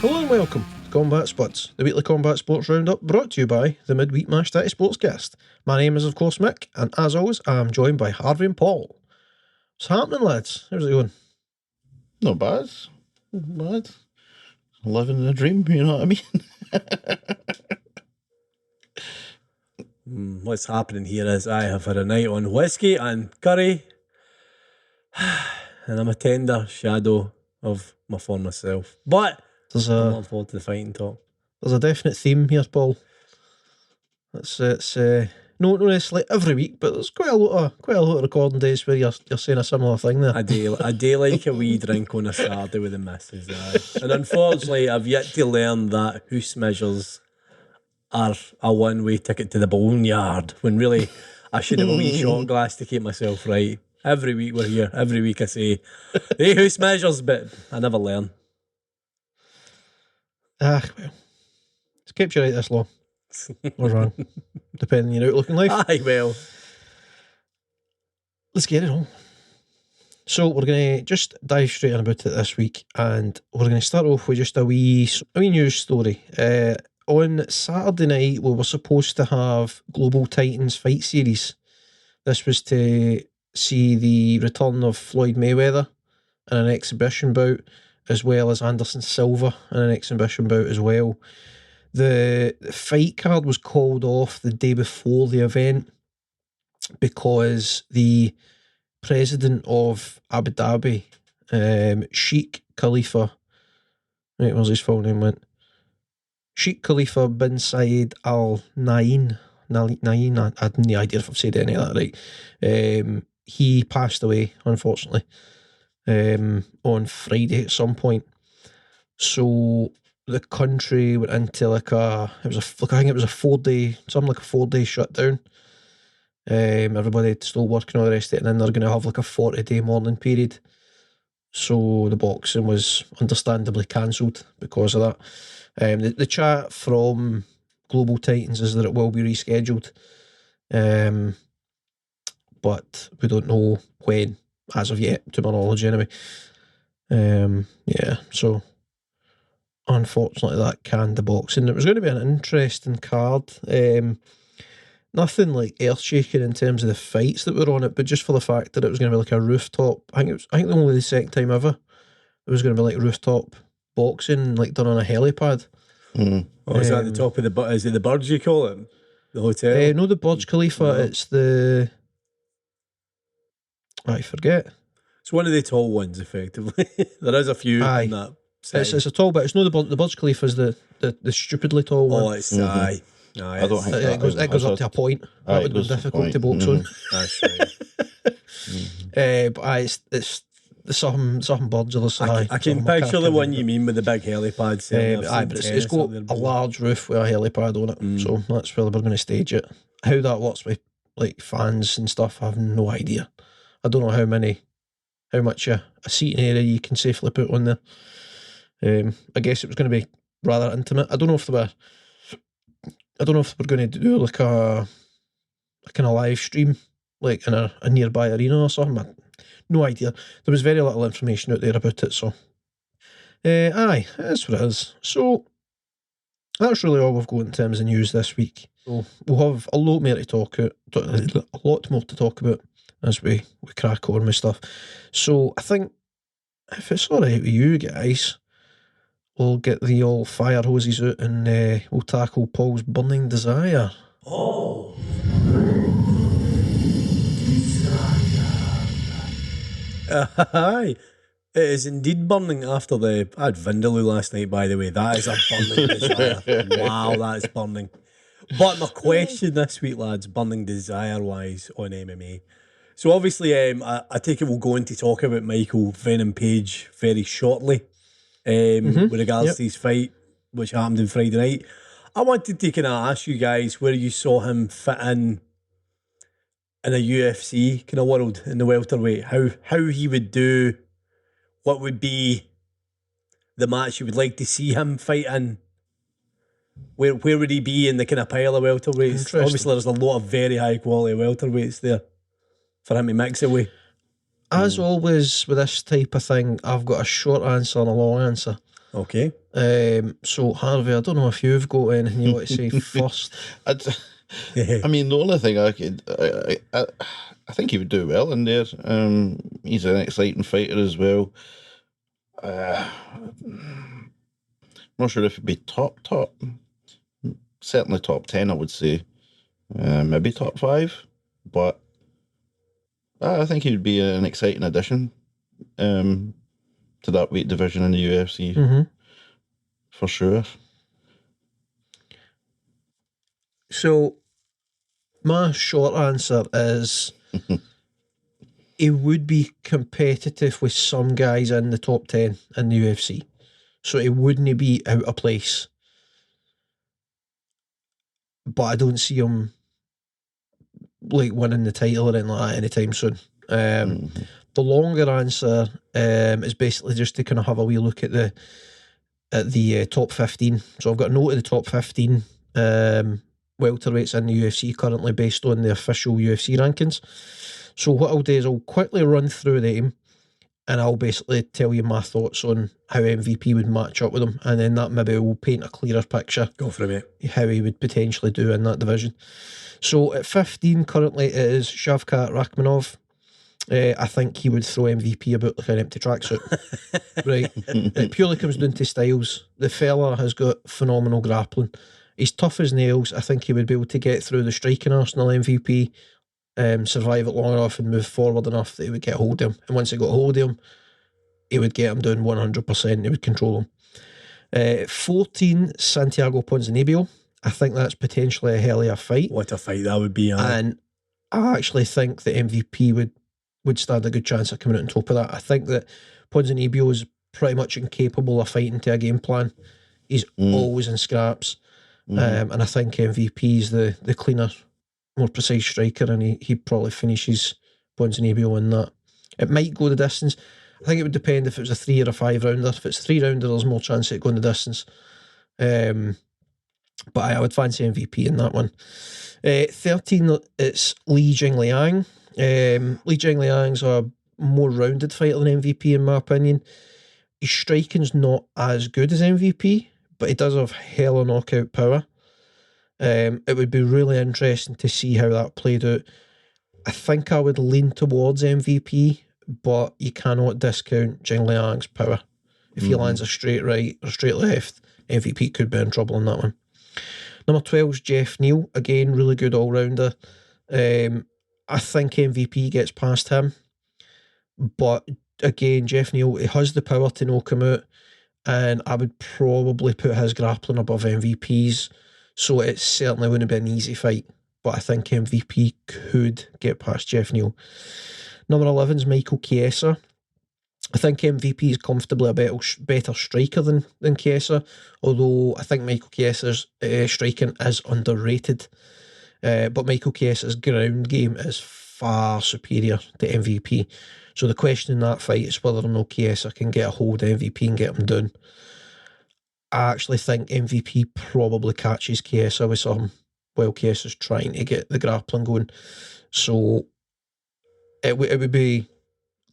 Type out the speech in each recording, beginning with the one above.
Hello and welcome to Combat Spuds, the weekly combat sports roundup brought to you by the Midweek Mashed Tattie Sportscast. My name is, of course, Mick, and as always, I am joined by Harvey and Paul. What's happening, lads? How's it going? Not bad. Not bad. Living a dream, you know what I mean? What's happening here is I have had a night on whiskey and curry, and I'm a tender shadow of my former self. But I'm looking forward to the fighting talk. There's a definite theme here, Paul. It's not necessarily every week, but there's quite a lot of recording days where you're saying a similar thing there. I do like a wee drink on a Saturday with the missus, and unfortunately I've yet to learn that hoose measures are a one-way ticket to the boneyard, when really I should have a wee shot glass to keep myself right. Every week we're here, every week I say, hey, hoose measures, but I never learn. Well, it's kept you right this long. Or wrong, depending on your outlook in life. Aye, well. Let's get it on. So we're going to just dive straight in about it this week, and we're going to start off with just a wee news story. On Saturday night, we were supposed to have Global Titans fight series. This was to see the return of Floyd Mayweather in an exhibition bout, as well as Anderson Silva in an exhibition bout as well. The fight card was called off the day before the event because the president of Abu Dhabi, Sheikh Khalifa, right, where's his full name went? Sheikh Khalifa bin Zayed Al Nahyan, I had no idea if I've said any of that right. He passed away, unfortunately, on Friday at some point. So the country went into I think it was a 4-day, something like a 4-day shutdown. Everybody still working, all the rest of it, and then they're going to have like a 40-day mourning period. So the boxing was understandably cancelled because of that. The chat from Global Titans is that it will be rescheduled, but we don't know when, as of yet, to my knowledge anyway. So unfortunately that canned the boxing. It was going to be an interesting card. Nothing like earth-shaking in terms of the fights that were on it, but just for the fact that it was going to be like a rooftop. I think only the second time ever it was going to be like rooftop boxing, like done on a helipad. Oh, is that at the top of is it the Burj you call it? The hotel? No, the Burj Khalifa, it's the... I forget. It's one of the tall ones, effectively. There is a few in that side. It's a tall, but it's not the Burj Khalifa is the stupidly tall one. Oh, it's aye. I don't think it goes up to a point. That would be difficult to box on. That's right. But it's something birds or something. I can picture the one you mean with the big helipad. But it's got a large roof with a helipad on it, so that's where we're going to stage it. How that works with like fans and stuff, I have no idea. I don't know how much a seating area you can safely put on there. I guess it was going to be rather intimate. I don't know if we're going to do like a kind of live stream, like in a nearby arena or something. But no idea. There was very little information out there about it, so that's what it is. So that's really all we've got in terms of news this week. So we'll have a lot more to talk about as we crack on with stuff. So I think if it's all right with you guys, we'll get the old fire hoses out and we'll tackle Paul's burning desire. Oh. Aye. It is indeed burning after I had Vindaloo last night, by the way. That is a burning desire. Wow, that is burning. But my question this week, lads, burning desire-wise on MMA. So obviously, I take it we'll go in to talk about Michael Venom Page very shortly with regards to his fight, which happened on Friday night. I wanted to kind of ask you guys where you saw him fit in a UFC kind of world in the welterweight, how he would do, what would be the match you would like to see him fight in. Where would he be in the kind of pile of welterweights? Obviously, there's a lot of very high quality welterweights there for him to mix it with. As always with this type of thing, I've got a short answer and a long answer. Okay. So Harvey, I don't know if you've got anything you want to say first. I mean, the only thing I could, I think he would do well in there. He's an exciting fighter as well. I'm not sure if he'd be top. Certainly top 10, I would say. Maybe top 5. But I think he'd be an exciting addition to that weight division in the UFC. For sure. So, my short answer is he would be competitive with some guys in the top 10 in the UFC. So, he wouldn't be out of place. But I don't see him like winning the title or anything like that anytime soon. The longer answer is basically just to kind of have a wee look at the top 15. So I've got a note of the top 15 welterweights in the UFC currently based on the official UFC rankings. So what I'll do is I'll quickly run through them and I'll basically tell you my thoughts on how MVP would match up with them, and then that maybe will paint a clearer picture. Go for it, mate. How he would potentially do in that division. So at 15 currently it is Shavkat Rakhmonov. I think he would throw MVP about like an empty tracksuit. Right. It purely comes down to styles. The fella has got phenomenal grappling. He's tough as nails. I think he would be able to get through the striking arsenal MVP, survive it long enough and move forward enough that he would get hold of him. And once he got hold of him, he would get him down 100%. He would control him. 14, Santiago Ponzinibbio. I think that's potentially a hell of a fight. What a fight that would be. And I actually think that MVP would stand a good chance of coming out on top of that. I think that Ponzinibbio is pretty much incapable of fighting to a game plan. He's always in scraps. And I think MVP is the cleaner, more precise striker, and he probably finishes Ponzinibbio in that. It might go the distance. I think it would depend if it was a 3 or a 5 rounder. If it's 3 rounder, there's more chance of it going the distance. But I would fancy MVP in that one. 13, it's Jin Liang. Jin Liang's a more rounded fighter than MVP in my opinion. His striking's not as good as MVP, but he does have hella knockout power. It would be really interesting to see how that played out. I think I would lean towards MVP, but you cannot discount Jin Liang's power. If he lands a straight right or straight left, MVP could be in trouble in that one. Number 12 is Jeff Neal. Again, really good all-rounder. I think MVP gets past him. But again, Jeff Neal, he has the power to knock him out. And I would probably put his grappling above MVP's. So it certainly wouldn't be an easy fight. But I think MVP could get past Jeff Neal. Number 11 is Michael Chiesa. I think MVP is comfortably a better striker than Chiesa, although I think Michael Chiesa's striking is underrated. But Michael Chiesa's ground game is far superior to MVP. So the question in that fight is whether or not Chiesa can get a hold of MVP and get him down. I actually think MVP probably catches Chiesa with something while Chiesa's trying to get the grappling going. So it would be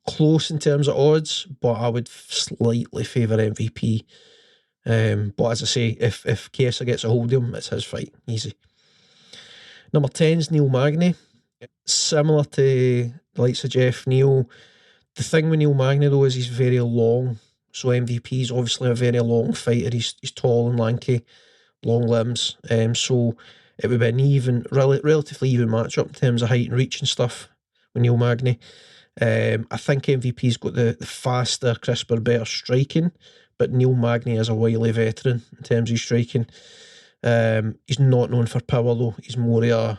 close in terms of odds, but I would slightly favour MVP. But as I say, if Chiesa gets a hold of him, it's his fight. Easy. Number 10 is Neil Magny. Similar to the likes of Jeff Neal. The thing with Neil Magny, though, is he's very long. So MVP is obviously a very long fighter. He's tall and lanky, long limbs. So it would be an relatively even matchup in terms of height and reach and stuff with Neil Magny. I think MVP's got the faster, crisper, better striking, but Neil Magny is a wily veteran in terms of his striking. He's not known for power though. He's more a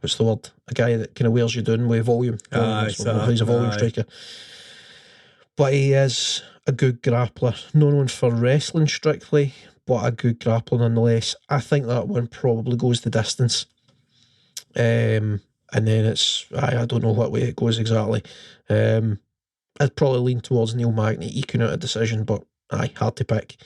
what's the word? A guy that kind of wears you down with volume. He's a volume striker. But he is a good grappler. Not known for wrestling strictly, but a good grappler nonetheless. I think that one probably goes the distance. And then it's, I don't know what way it goes exactly. I'd probably lean towards Neil Magny eking out a decision, but hard to pick.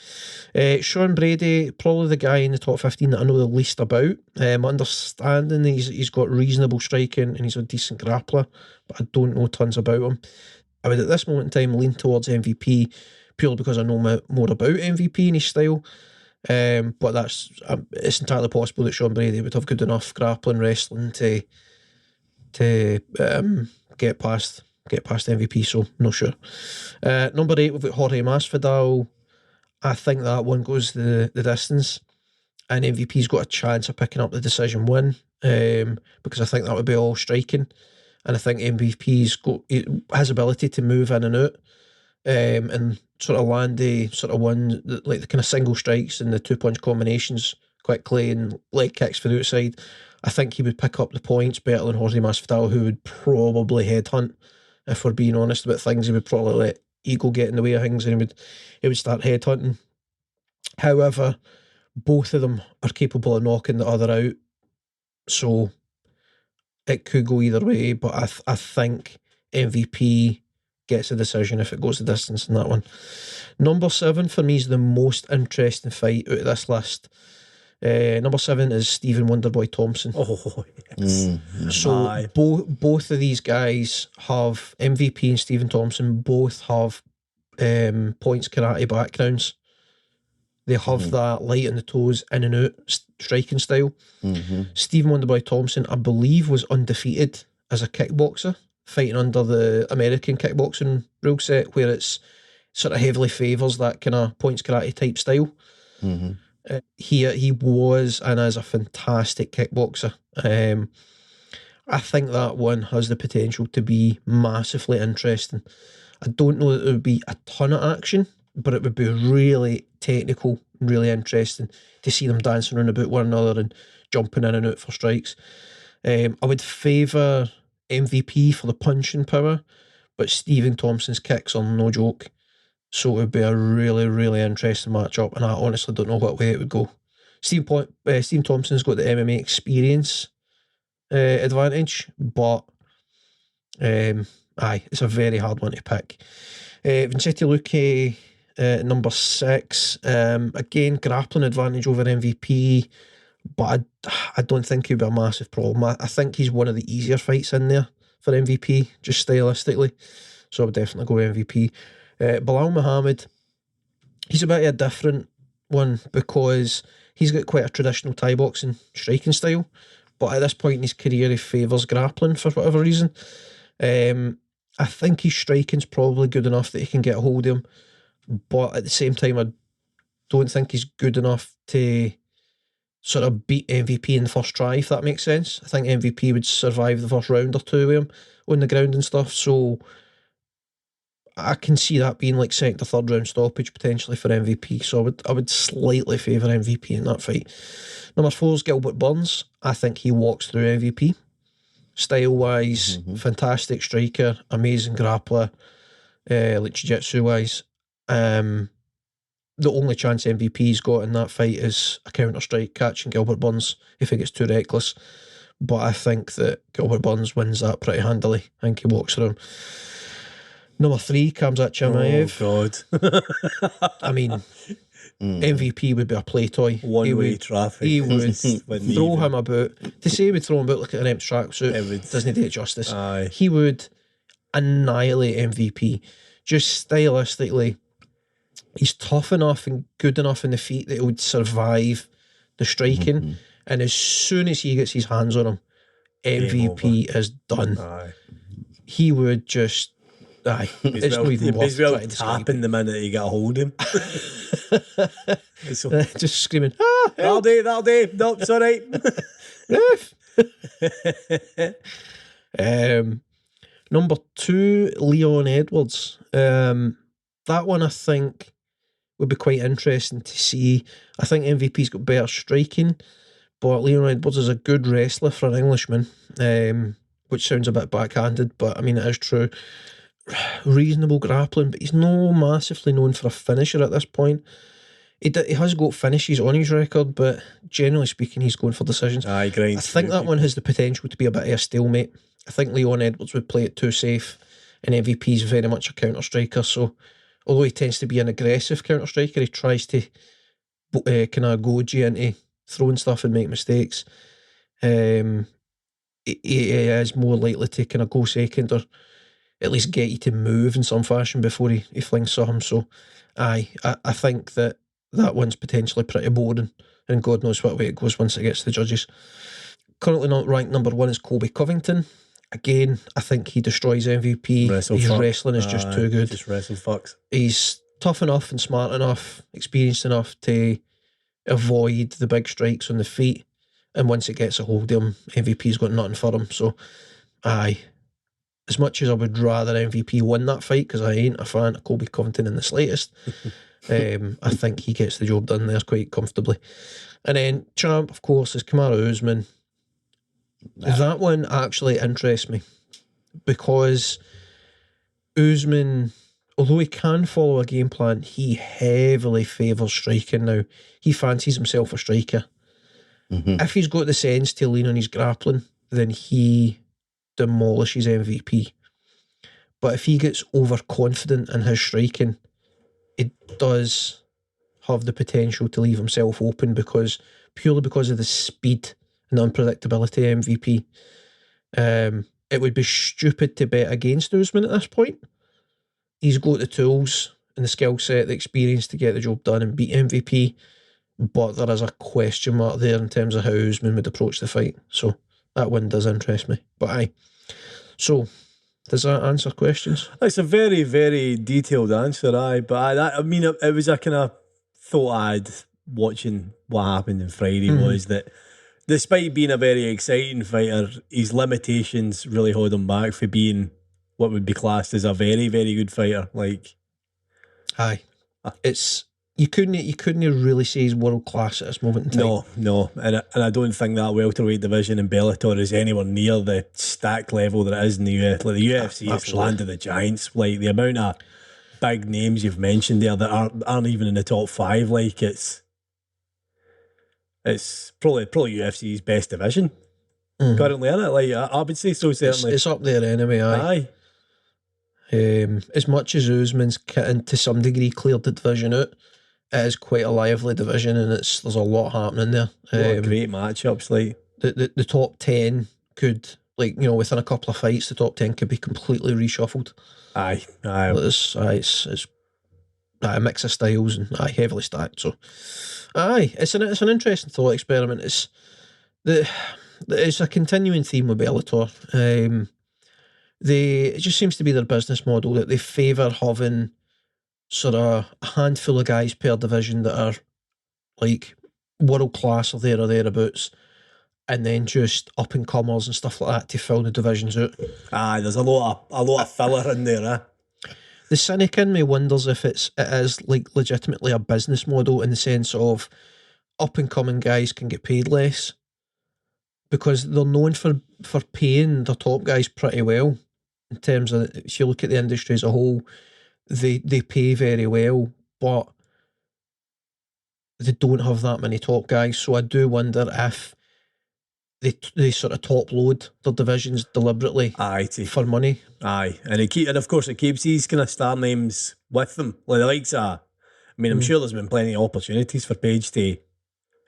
Sean Brady, probably the guy in the top 15 that I know the least about. Understanding he's got reasonable striking and he's a decent grappler, but I don't know tons about him. I would at this moment in time lean towards MVP purely because I know more about MVP and his style. But that's it's entirely possible that Sean Brady would have good enough grappling, wrestling to get past MVP. So not sure. Number 8, we've got Jorge Masvidal. I think that one goes the distance, and MVP's got a chance of picking up the decision win. Because I think that would be all striking, and I think MVP's got his ability to move in and out. And sort of land the sort of one, like the kind of single strikes and the 2-punch combinations quickly and leg kicks for the outside. I think he would pick up the points better than Jorge Masvidal, who would probably headhunt. If we're being honest about things, he would probably let ego get in the way of things, and he would start headhunting. However, both of them are capable of knocking the other out, so it could go either way. But I think MVP gets a decision if it goes the distance in that one. Number 7 for me is the most interesting fight out of this list. Number 7 is Stephen Wonderboy Thompson. Oh, yes. So both of these guys have MVP, and Stephen Thompson both have points karate backgrounds. They have that light on the toes, in and out striking style. Stephen Wonderboy Thompson, I believe, was undefeated as a kickboxer, fighting under the American kickboxing rule set, where it's sort of heavily favours that kind of points karate type style. He was and is a fantastic kickboxer. I think that one has the potential to be massively interesting. I don't know that there would be a ton of action, but it would be really technical, really interesting to see them dancing around about one another and jumping in and out for strikes. I would favour MVP for the punching power, but Stephen Thompson's kicks are no joke. So it would be a really, really interesting matchup, and I honestly don't know what way it would go. Stephen Thompson's got the MMA experience advantage, but it's a very hard one to pick. Vincetti Luque, number 6. Again, grappling advantage over MVP, but I don't think he'd be a massive problem. I think he's one of the easier fights in there for MVP, just stylistically. So I would definitely go MVP. Bilal Muhammad, he's a bit of a different one because he's got quite a traditional Thai boxing striking style, but at this point in his career he favours grappling for whatever reason. I think his striking's probably good enough that he can get a hold of him, but at the same time I don't think he's good enough to sort of beat MVP in the first try, if that makes sense. I think MVP would survive the first round or two with him on the ground and stuff, so I can see that being like second or third round stoppage potentially for MVP, so I would slightly favour MVP in that fight. Number 4 is Gilbert Burns. I think he walks through MVP. Style-wise, fantastic striker, amazing grappler, like jiu-jitsu-wise. The only chance MVP's got in that fight is a counter-strike catching Gilbert Burns if he gets too reckless. But I think that Gilbert Burns wins that pretty handily. I think he walks through him. Number 3, Khamzat Chimaev. Oh, God. I mean, MVP would be a play toy. One-way traffic. He would throw him about. To say he would throw him about like an empty tracksuit doesn't do it justice. Aye. He would annihilate MVP. Just stylistically, he's tough enough and good enough in the feet that he would survive the striking. And as soon as he gets his hands on him, MVP is done. Aye. He would just... Aye, it's not even worth trying to tapping the minute he got a hold of him. Just screaming, that'll do. Nope, sorry. Number 2, Leon Edwards. That one I think would be quite interesting to see. I think MVP's got better striking, but Leon Edwards is a good wrestler for an Englishman, which sounds a bit backhanded, but I mean it is true. Reasonable grappling, but he's no massively known for a finisher at this point. He has got finishes on his record, but generally speaking, he's going for decisions. I think that one has the potential to be a bit of a stalemate. I think Leon Edwards would play it too safe, and MVP is very much a counter striker. So, although he tends to be an aggressive counter striker, he tries to kind of goad you into throwing stuff and make mistakes. He is more likely to kind of go second or at least get you to move in some fashion before he flings something. So, I think that one's potentially pretty boring, and God knows what way it goes once it gets to the judges. Currently not ranked number 1 is Colby Covington. Again, I think he destroys MVP. His wrestling is just too good. Just wrestle fucks. He's tough enough and smart enough, experienced enough to avoid the big strikes on the feet. And once it gets a hold of him, MVP's got nothing for him. So, as much as I would rather MVP win that fight, because I ain't a fan of Colby Covington in the slightest, I think he gets the job done there quite comfortably. And then champ, of course, is Kamaru Usman. That one actually interests me because Usman, although he can follow a game plan, he heavily favours striking now. He fancies himself a striker. If he's got the sense to lean on his grappling, then he demolishes MVP. But if he gets overconfident in his striking, it does have the potential to leave himself open purely because of the speed and unpredictability of MVP. It would be stupid to bet against Usman at this point. He's got the tools and the skill set, the experience to get the job done and beat MVP, but there is a question mark there in terms of how Usman would approach the fight. So that one does interest me. But aye. So, does that answer questions? It's a very, very detailed answer, aye. But I mean, it was a kind of thought I'd watching what happened on Friday was that despite being a very exciting fighter, his limitations really hold him back for being what would be classed as a very, very good fighter. Like, aye, it's you couldn't really say he's world class at this moment in time. No, and I don't think that welterweight division in Bellator is anywhere near the stack level that it is in the UFC. Like the UFC is land of the giants. Like the amount of big names you've mentioned there that aren't even in the top 5. Like it's probably UFC's best division currently, isn't it? Like I would say so, certainly. It's up there anyway, aye. As much as Usman's to some degree cleared the division out, it is quite a lively division and there's a lot happening there. Great matchups, like the top 10 could, like, you know, within a couple of fights, the top 10 could be completely reshuffled. Aye. It's a mix of styles and heavily stacked. So, it's an interesting thought experiment. It's a continuing theme with Bellator. It just seems to be their business model that they favour having sort of a handful of guys per division that are like world class or there or thereabouts, and then just up and comers and stuff like that to fill the divisions out. There's a lot of filler in there, The cynic in me wonders if it is like legitimately a business model in the sense of up and coming guys can get paid less because they're known for paying their top guys pretty well. In terms of, if you look at the industry as a whole, they pay very well, but they don't have that many top guys. So I do wonder if they sort of top load their divisions deliberately for money. And of course it keeps these kind of star names with them. Like the likes of, I mean, I'm sure there's been plenty of opportunities for Page to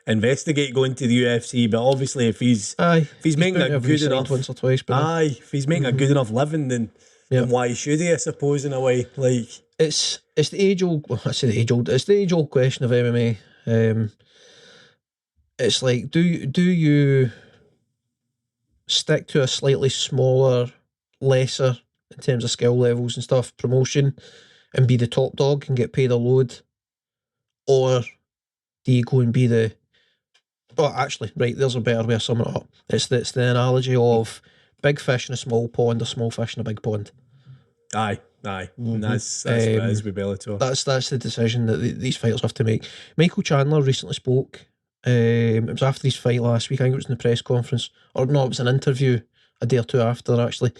investigate going to the UFC, but obviously if he's making a good enough once or twice, but if he's making a good enough living, then why should he? I suppose in a way, like it's the age old. It's the age old question of MMA. It's like, do you stick to a slightly smaller, lesser in terms of skill levels and stuff promotion, and be the top dog and get paid a load, or do you go and be the actually, right, there's a better way of summing it up. It's the analogy of big fish in a small pond or small fish in a big pond. Aye. And that's what it is with Bellator. That's the decision that these fighters have to make. Michael Chandler recently spoke. It was after his fight last week. I think it was in the press conference. Or no, it was an interview a day or two after, actually.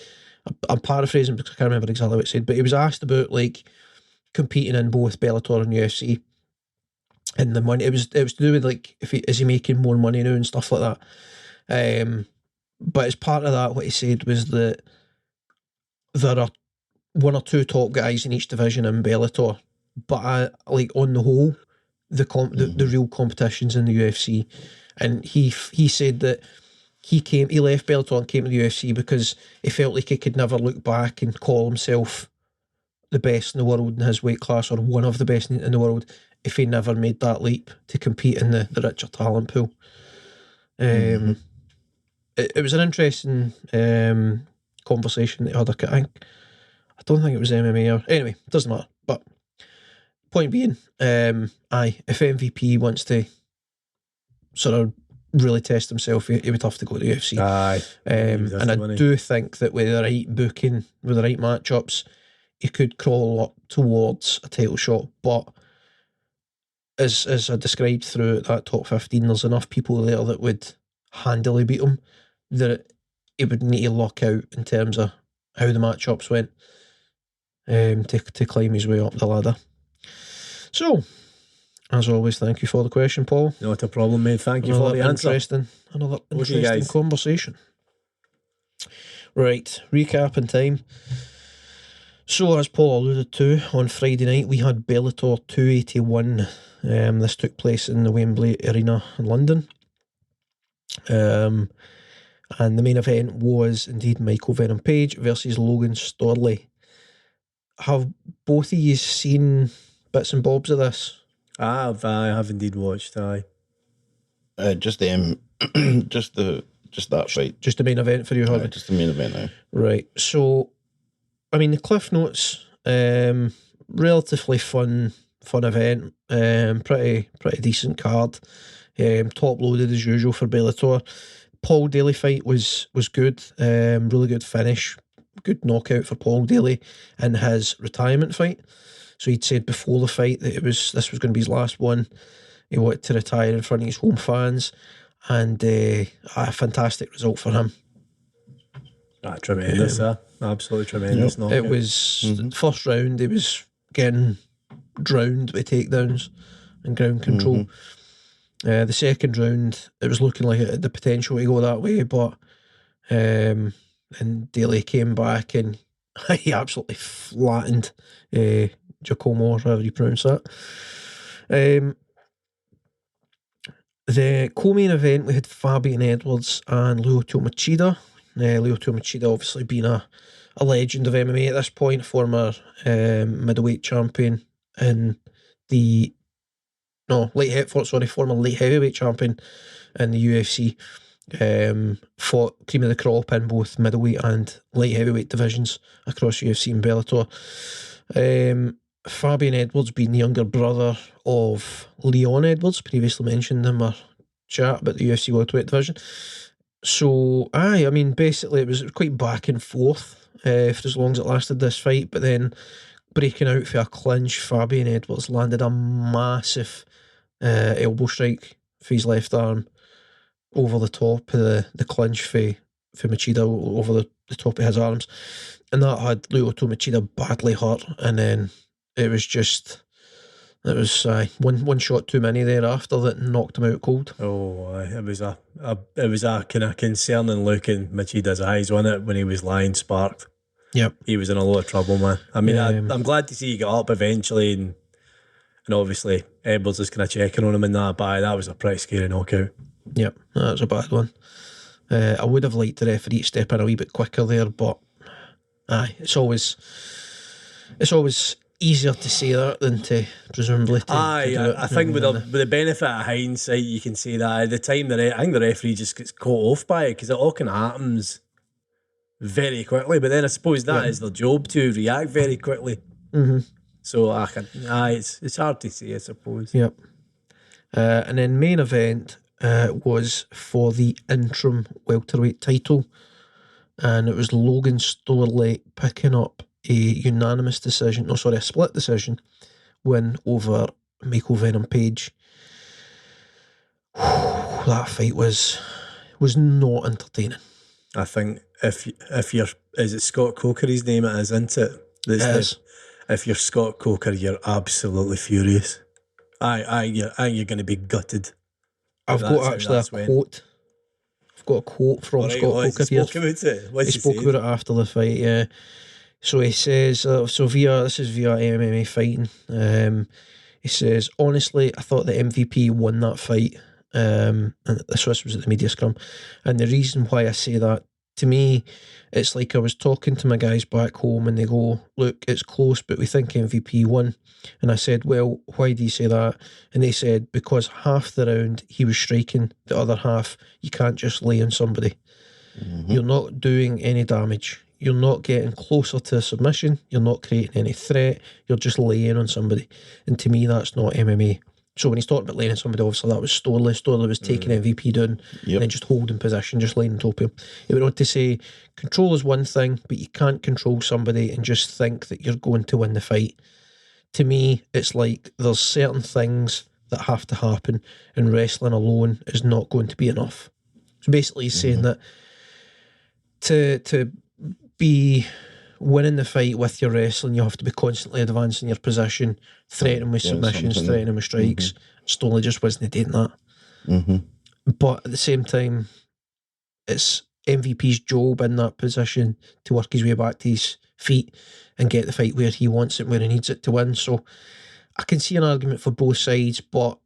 I'm paraphrasing because I can't remember exactly what it said, but he was asked about like competing in both Bellator and UFC. And the money, it was to do with like, is he making more money now and stuff like that. But as part of that, what he said was that there are one or two top guys in each division in Bellator, but like on the whole, the real competition's in the UFC. And he said that he left Bellator and came to the UFC because he felt like he could never look back and call himself the best in the world in his weight class, or one of the best in the world, if he never made that leap to compete in the richer talent pool. It was an interesting conversation that he had. I don't think it was MMA, or anyway, it doesn't matter. But point being, if MVP wants to sort of really test himself, he would have to go to the UFC. And I do think that with the right booking, with the right matchups, he could crawl up towards a title shot. But as I described through that top 15, there's enough people there that would handily beat him, that he would need to lock out in terms of how the matchups went to climb his way up the ladder. So, as always, thank you for the question, Paul. Not a problem, mate. Thank you for the answer. Another interesting conversation. Right, recapping time. So, as Paul alluded to, on Friday night we had Bellator 281. This took place in the Wembley Arena in London. And the main event was indeed Michael Venom Page versus Logan Starley. Have both of you seen bits and bobs of this? I have indeed watched. Just that fight. Just the main event for you, Harvey? Just the main event now. Right. So, I mean, the Cliff Notes, relatively fun event, pretty decent card, top loaded as usual for Bellator. Paul Daly fight was good, really good finish, good knockout for Paul Daly in his retirement fight. So he'd said before the fight that this was going to be his last one. He wanted to retire in front of his home fans, and a fantastic result for him. Tremendous, absolutely tremendous. Knockout. It was first round. He was getting drowned by takedowns and ground control. The second round, it was looking like it had the potential to go that way, but and Daly came back and he absolutely flattened Giacomo, or however you pronounce that. The co-main event, we had Fabian Edwards and Lyoto Machida. Lyoto Machida obviously being a legend of MMA at this point, former middleweight champion in former light heavyweight champion in the UFC. Fought cream of the crop in both middleweight and light heavyweight divisions across UFC and Bellator. Fabian Edwards being the younger brother of Leon Edwards, previously mentioned in our chat about the UFC welterweight division. So, I mean, basically it was quite back and forth for as long as it lasted, this fight, but then breaking out for a clinch, Fabian Edwards landed a massive elbow strike for his left arm over the top of the clinch for Machida, over the top of his arms, and that had Lyoto Machida badly hurt, and then it was one shot too many thereafter that knocked him out cold. It was a kind of concerning look in Machida's eyes, wasn't it, when he was lying sparked. Yep. He was in a lot of trouble, man. I mean, I'm glad to see he got up eventually, and obviously Edwards is kind of checking on him in that, but that was a pretty scary knockout. Yep, that was a bad one. I would have liked the referee to step in a wee bit quicker there, but it's always easier to say that than to presumably to do it. I think with the benefit of hindsight, you can say that at the time I think the referee just gets caught off by it, because it all kind of happens very quickly. But then I suppose that is their job, to react very quickly. So it's hard to say, I suppose. Yep. And then main event was for the interim welterweight title, and it was Logan Starley picking up a split decision win over Michael Venom Page. That fight was not entertaining. I think if you're, is it Scott Coker, his name it is, isn't it? If you're Scott Coker, you're absolutely furious. You're going to be gutted. I've got actually a quote. I've got a quote from Scott Coker here. He spoke about it after the fight, yeah. So he says, this is via MMA Fighting. He says, honestly, I thought the MVP won that fight. and the Swiss was at the media scrum. And the reason why I say that, to me, it's like I was talking to my guys back home and they go, look, it's close, but we think MVP won. And I said, well, why do you say that? And they said, because half the round he was striking, the other half, you can't just lay on somebody. You're not doing any damage. You're not getting closer to a submission. You're not creating any threat. You're just laying on somebody. And to me, that's not MMA. So when he's talking about laying on somebody, obviously that was Starley. Starley was taking MVP down and then just holding position, just laying on top of him. He went on to say, control is one thing, but you can't control somebody and just think that you're going to win the fight. To me, it's like there's certain things that have to happen, and wrestling alone is not going to be enough. So basically he's saying that to be winning the fight with your wrestling, you have to be constantly advancing your position, threatening with submissions, threatening with strikes. Starley just wasn't doing that. But at the same time, it's MVP's job in that position to work his way back to his feet and get the fight where he wants it, where he needs it to win. So I can see an argument for both sides, but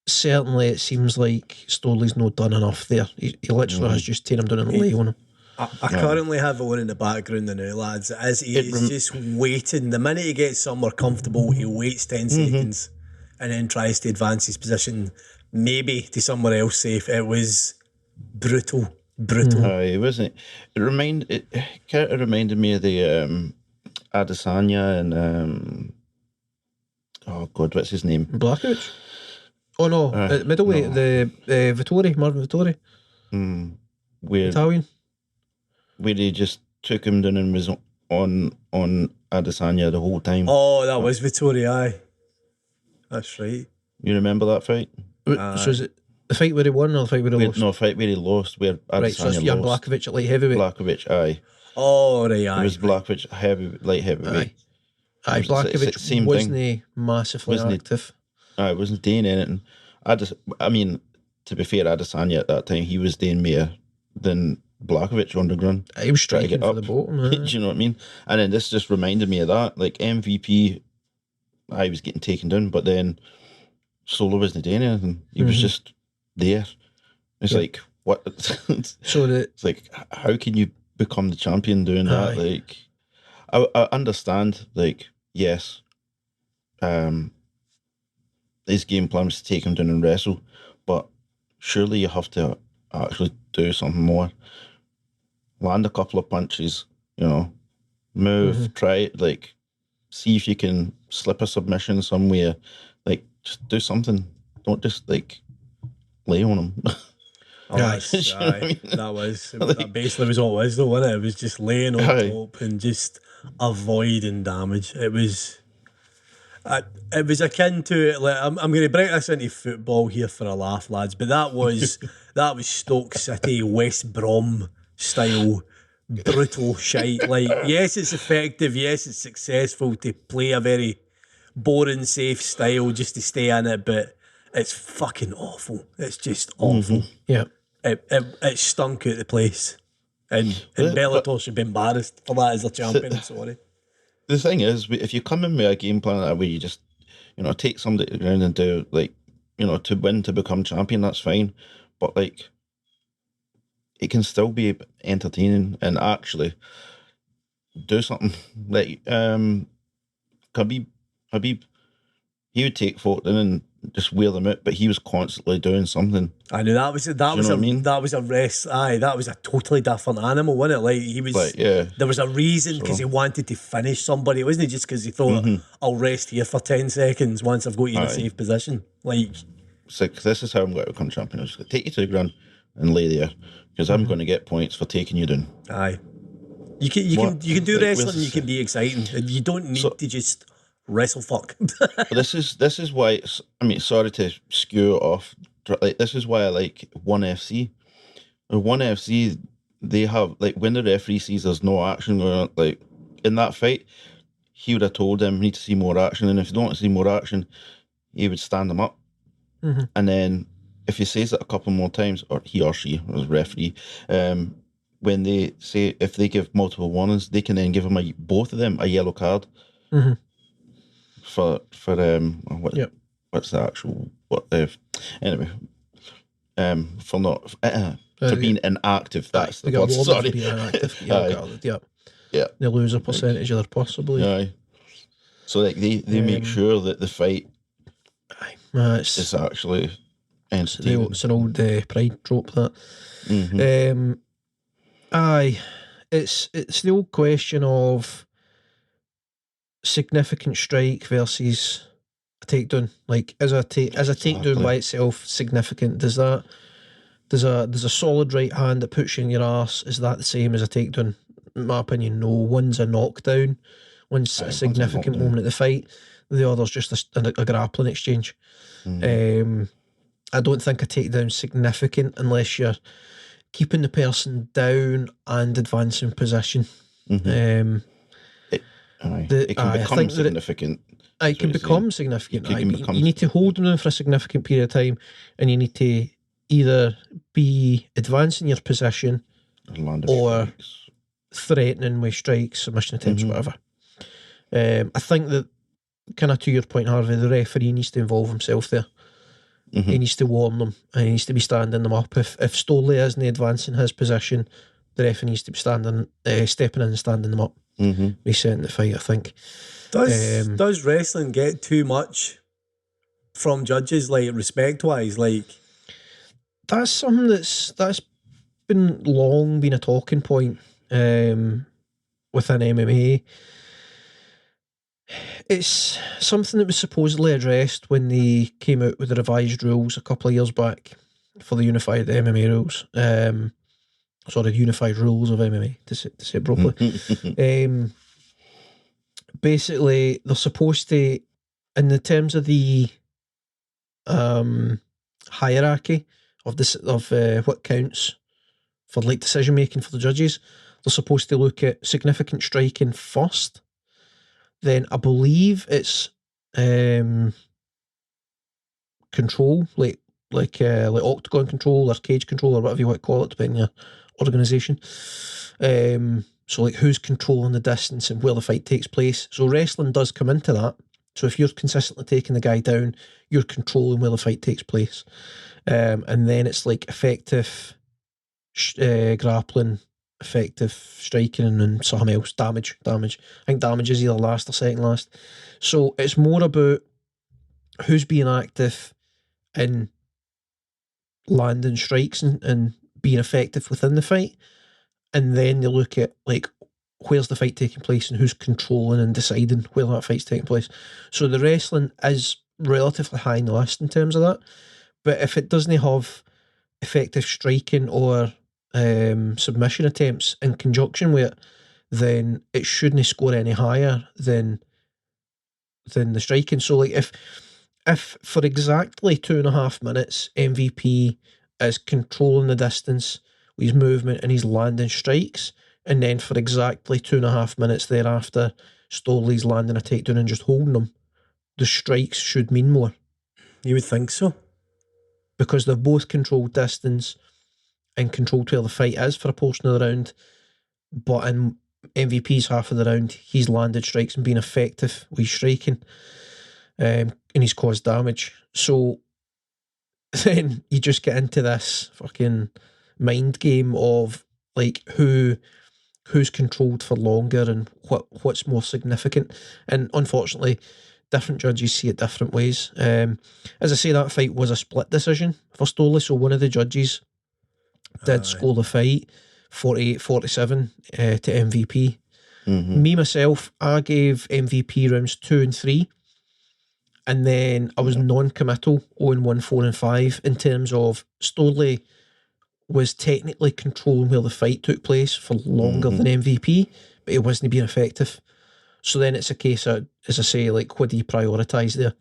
certainly it seems like Starley's not done enough there. He literally has just taken him down and lay on him. I currently have it on in the background now, lads. As he's just waiting. The minute he gets somewhere comfortable, he waits 10 seconds and then tries to advance his position, maybe to somewhere else safe. It was brutal. It wasn't. It kind of reminded me of the Adesanya and oh god, what's his name? Blachowicz? Oh no, middleweight, the Vittori, Marvin Vittori. Italian. Where he just took him down and was on Adesanya the whole time. Oh, that was Vittori, aye. That's right. You remember that fight? So is it the fight where he won or the fight where he lost? No, fight where he lost, where Adesanya right, so it's Jan lost. Blachowicz at light heavyweight. Blachowicz, aye. Oh, right, aye. It was Blachowicz, light heavyweight. Aye, Blachowicz wasn't massively active. I wasn't doing anything. I mean, to be fair, Adesanya at that time, he was doing more than Blachowicz underground. He was striking for the bottom. Do you know what I mean? And then this just reminded me of that. Like MVP, I was getting taken down, but then Solo wasn't doing anything. He was just there. It's like, what? It's like, how can you become the champion doing that? Like, I understand, like, yes, his game plan was to take him down and wrestle, but surely you have to actually do something more. Land a couple of punches, move, try it, like, see if you can slip a submission somewhere, like, just do something. Don't just, like, lay on him. That basically was all it was, though, wasn't it? It was just laying on top and just avoiding damage. It was akin to it. Like, I'm going to break this into football here for a laugh, lads, but that was Stoke City, West Brom style brutal shite. Like, yes, it's effective, yes, it's successful to play a very boring, safe style just to stay in it, but it's fucking awful. It's just awful. Yeah. It stunk out the place. And Bellator should be embarrassed for that as a champion. I'm sorry. The thing is, if you come in with a game plan that way, you just, take somebody to the ground and do, like, to win, to become champion, that's fine. But, like, it can still be entertaining and actually do something. Like, Khabib, he would take folk in and just wear them out, but he was constantly doing something. I know that was a rest. Aye, that was a totally different animal, wasn't it? Like, he was. Like, there was a reason because he wanted to finish somebody. It wasn't just because he thought, I'll rest here for 10 seconds once I've got you in a safe position. Like, it's like, this is how I'm going to become champion. I'm just going to take you to the ground and lay there because I'm going to get points for taking you down. Aye, you can do wrestling. You can be exciting. You don't need to just wrestle fuck. But this is why. I mean, sorry to skew it off. Like, this is why I like ONE FC. ONE FC, they have, like, when the referee sees there's no action going on, like in that fight, he would have told them, need to see more action, and if you don't see more action, he would stand them up. And then if he says it a couple more times, or he or she, as referee, when they say, if they give multiple warnings, they can then give them both of them a yellow card. For what's the actual anyway. for not for being inactive. That's they the get word. awarded Sorry. for being inactive. Yeah, Aye. got it, yeah. Yeah. They lose a percentage of their possibly. Aye. So like they make sure that the fight Aye. is actually It's entertaining. an old pride trope that. Mm-hmm. Aye, it's the old question of significant strike versus a takedown. Like, is a takedown by itself significant? Does a solid right hand that puts you in your arse, is that the same as a takedown? In my opinion, no. One's a knockdown, one's a significant moment of the fight. The other's just a grappling exchange. I don't think a takedown's significant unless you're keeping the person down and advancing position. It can become significant. It can become significant. You need to hold them down for a significant period of time, and you need to either be advancing your position or threatening with strikes, submission attempts, whatever. I think that, kind of to your point, Harvey, the referee needs to involve himself there. He needs to warn them, and he needs to be standing them up. If Starley isn't advancing his position, the referee needs to be stepping in and standing them up. Resetting the fight, I think. Does wrestling get too much from judges, like respect wise? Like, that's something that's been a talking point within MMA. It's something that was supposedly addressed when they came out with the revised rules a couple of years back for the unified MMA rules. Unified rules of MMA, to say it properly. Basically, they're supposed to, in the terms of the hierarchy of what counts for like decision making for the judges, they're supposed to look at significant striking first. Then I believe it's control, like octagon control or cage control or whatever you want to call it, depending on your organisation. So like who's controlling the distance and where the fight takes place. So wrestling does come into that. So if you're consistently taking the guy down, you're controlling where the fight takes place. And then it's like effective grappling, effective striking, and then something else. Damage. I think damage is either last or second last. So it's more about who's being active in landing strikes and being effective within the fight. And then they look at like where's the fight taking place and who's controlling and deciding where that fight's taking place. So the wrestling is relatively high in the list in terms of that. But if it doesn't have effective striking or submission attempts in conjunction with it, then it shouldn't score any higher than the striking. So like if for exactly 2.5 minutes MVP is controlling the distance with his movement and he's landing strikes, and then for exactly 2.5 minutes thereafter Starley's landing a takedown and just holding them, the strikes should mean more. You would think so, because they've both controlled distance and controlled where the fight is for a portion of the round. But in MVP's half of the round, he's landed strikes and been effective with striking, and he's caused damage. So then you just get into this fucking mind game of like who's controlled for longer and what's more significant. And unfortunately, different judges see it different ways. As I say, that fight was a split decision for Starley, so one of the judges did score the fight 48-47 to MVP. Me, myself, I gave MVP rounds 2 and 3, and then I was non-committal on 1, 4 and 5 in terms of Starley was technically controlling where the fight took place for longer than MVP, but it wasn't being effective. So then it's a case of, as I say, like, what do you prioritise there?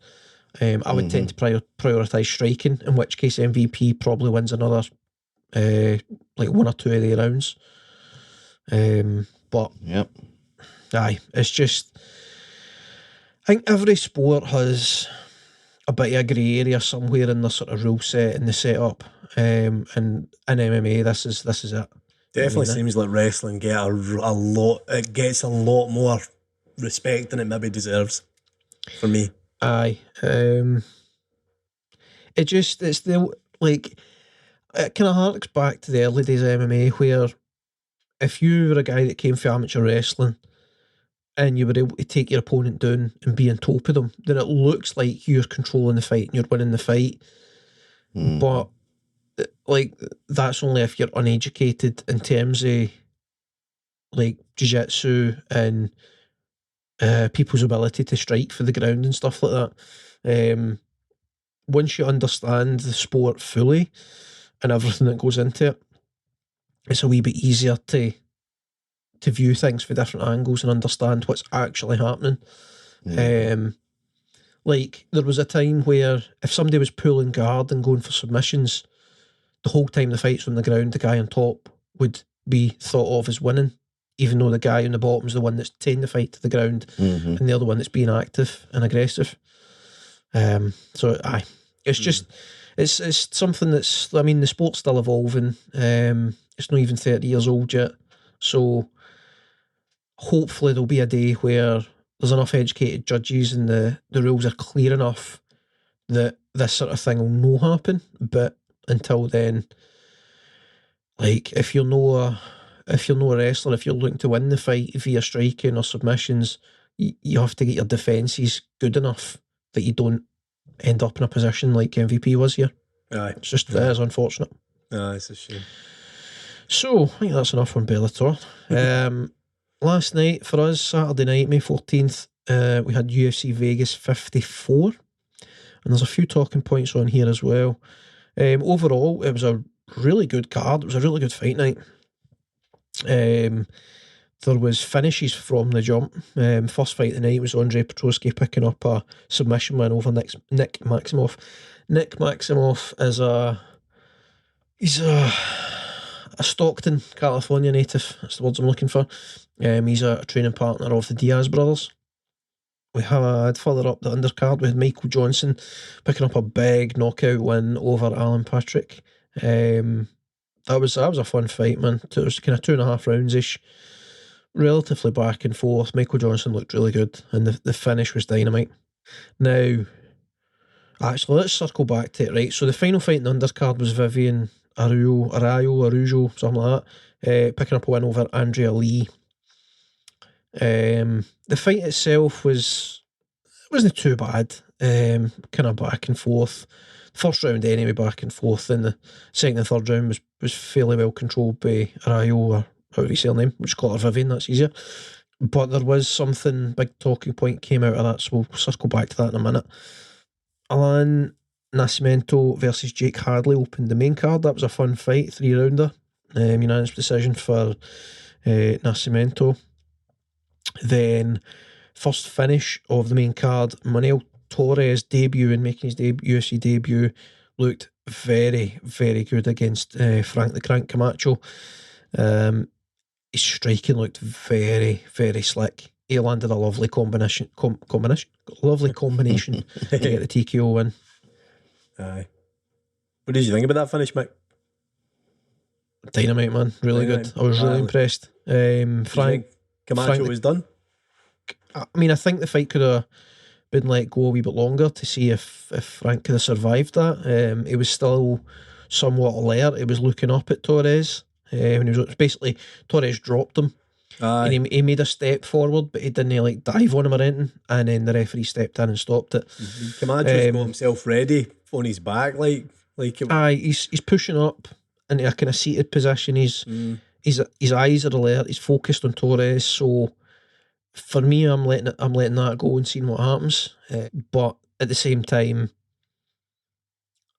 I would tend to prioritise striking, in which case MVP probably wins another like 1 or 2 of the rounds. But aye, it's just, I think every sport has a bit of a grey area somewhere in the sort of rule set and the setup. And in MMA, this is it. Definitely seems like wrestling gets a lot more respect than it maybe deserves, for me. Aye. It's the, like, it kind of harks back to the early days of MMA, where if you were a guy that came from amateur wrestling and you were able to take your opponent down and be on top of them, then it looks like you're controlling the fight and you're winning the fight. But like, that's only if you're uneducated in terms of like jiu-jitsu and people's ability to strike for the ground and stuff like that. Once you understand the sport fully and everything that goes into it, it's a wee bit easier to view things from different angles and understand what's actually happening. Like, there was a time where if somebody was pulling guard and going for submissions, the whole time the fight's on the ground, the guy on top would be thought of as winning, even though the guy on the bottom's the one that's taking the fight to the ground, and the other one that's being active and aggressive. So it's just it's something that's, I mean, the sport's still evolving. It's not even 30 years old yet, so hopefully there'll be a day where there's enough educated judges and the rules are clear enough that this sort of thing will no happen. But until then, like, if you're no a wrestler, if you're looking to win the fight via striking or submissions, you have to get your defences good enough that you don't end up in a position like MVP was here. Aye. It's just, it is unfortunate. Aye, it's a shame. So, I think that's enough on Bellator. Last night for us, Saturday night, May 14th, we had UFC Vegas 54, and there's a few talking points on here as well. Overall, it was a really good card. It was a really good fight night. There was finishes from the jump. First fight of the night was Andre Petroski picking up a submission win over Nick Maximoff. Nick Maximoff is he's a Stockton, California native. That's the words I'm looking for. He's a training partner of the Diaz brothers. We had further up the undercard, we had Michael Johnson picking up a big knockout win over Alan Patrick. That was a fun fight, man. It was kind of 2.5 rounds-ish, relatively back and forth. Michael Johnson looked really good, and the finish was dynamite. Now, actually, let's circle back to it, right? So the final fight in the undercard was Vivian Araújo, something like that, picking up a win over Andrea Lee. The fight itself wasn't too bad, kind of back and forth. First round anyway, back and forth, and the second and third round was fairly well controlled by Araújo, or however you say her name. We'll just call her Vivian, that's easier. But there was something, big talking point came out of that, so we'll circle back to that in a minute. Alan Nascimento versus Jake Hadley opened the main card. That was a fun fight, 3-rounder, unanimous decision for Nascimento. Then, first finish of the main card, Manuel Torres making his UFC debut, looked very, very good against Frank the Crank Camacho. His striking looked very, very slick. He landed a lovely combination to get the TKO win. Aye. What did you think about that finish, Mick? Dynamite, man. Really good. I was really impressed. Frank Camacho was done? I mean, I think the fight could have been let go a wee bit longer to see if Frank could have survived that. He was still somewhat alert. He was looking up at Torres. When he was basically, Torres dropped him. Aye. And he made a step forward, but he didn't like dive on him or anything. And then the referee stepped in and stopped it. Camacho's got himself ready on his back, he's pushing up into a kind of seated position. His eyes are alert. He's focused on Torres. So for me, I'm letting that go and seeing what happens. But at the same time,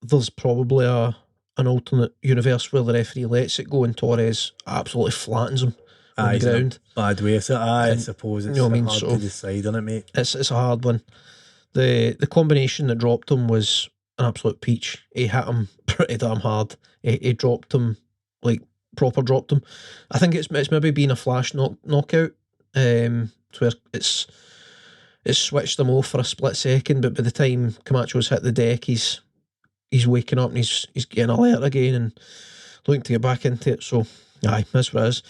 there's probably an alternate universe where the referee lets it go and Torres absolutely flattens him on the ground. Bad way, so I suppose it's hard to decide on it, mate. It's a hard one. The combination that dropped him was an absolute peach. He hit him pretty damn hard. He dropped him, like proper dropped him. I think it's maybe been a flash knockout, where it's switched him off for a split second, but by the time Camacho's hit the deck, he's waking up and he's getting alert again and looking to get back into it. So aye, that's what it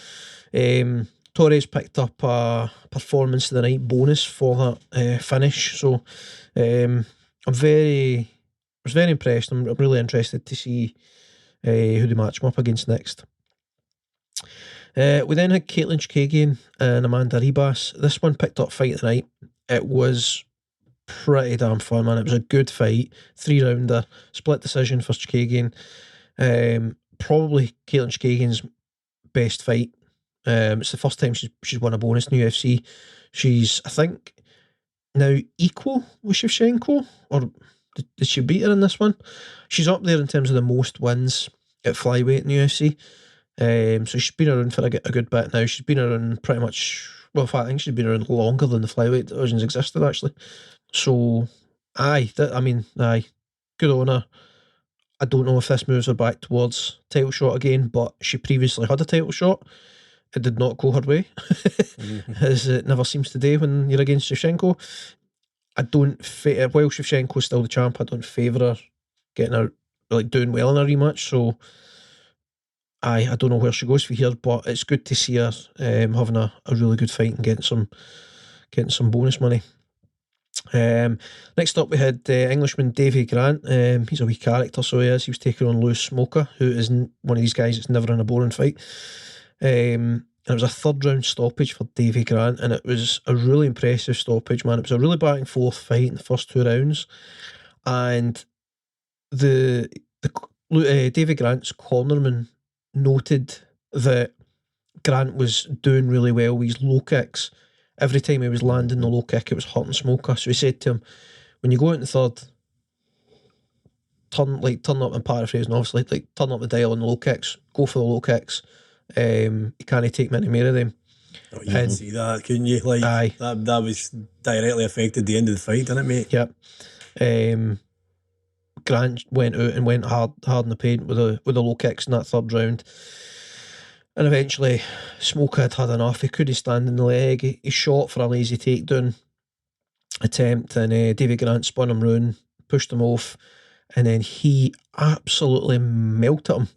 is. Torres picked up a performance of the night bonus for that finish. So I was very impressed. I'm really interested to see who they match him up against next. We then had Caitlin Chikagian and Amanda Ribas. This one picked up fight of the night. It was pretty damn fun, man. It was a good fight, 3-rounder, split decision for Chikagian. Probably Caitlin Chikagian's best fight. It's the first time she's won a bonus in the UFC. She's, I think, now equal with Shevchenko, or did she beat her in this one? She's up there in terms of the most wins at flyweight in the UFC. So she's been around for a good bit now. She's been around pretty much, well, in fact, I think she's been around longer than the flyweight divisions existed, actually. So, aye, good on her. I don't know if this moves her back towards title shot again, but she previously had a title shot. It did not go her way, as it never seems to do when you're against Shevchenko. While Shevchenko's still the champ, I don't favour her getting her, like, doing well in a rematch. So, I don't know where she goes for here, but it's good to see her having a really good fight and getting some bonus money. Next up we had Englishman Davy Grant. He's a wee character, so he is. He was taking on Lewis Smoker, who is one of these guys that's never in a boring fight. And it was a 3rd round stoppage for Davy Grant, and it was a really impressive stoppage, man. It was a really back and forth fight in the first 2 rounds, and the Davy Grant's cornerman noted that Grant was doing really well with his low kicks. Every time he was landing the low kick, it was hurting Smoker. So he said to him, when you go into third, turn up, and paraphrasing, obviously, like, turn up the dial on the low kicks, go for the low kicks. You can't take many more of them. Oh, you can see that, couldn't you? Like, aye. That was directly affected the end of the fight, didn't it, mate? Yep. Grant went out and went hard in the paint with the low kicks in that 3rd round. And eventually, Smoker had enough. He couldn't stand in the leg. He shot for a lazy takedown attempt, and Davy Grant spun him round, pushed him off, and then he absolutely melted him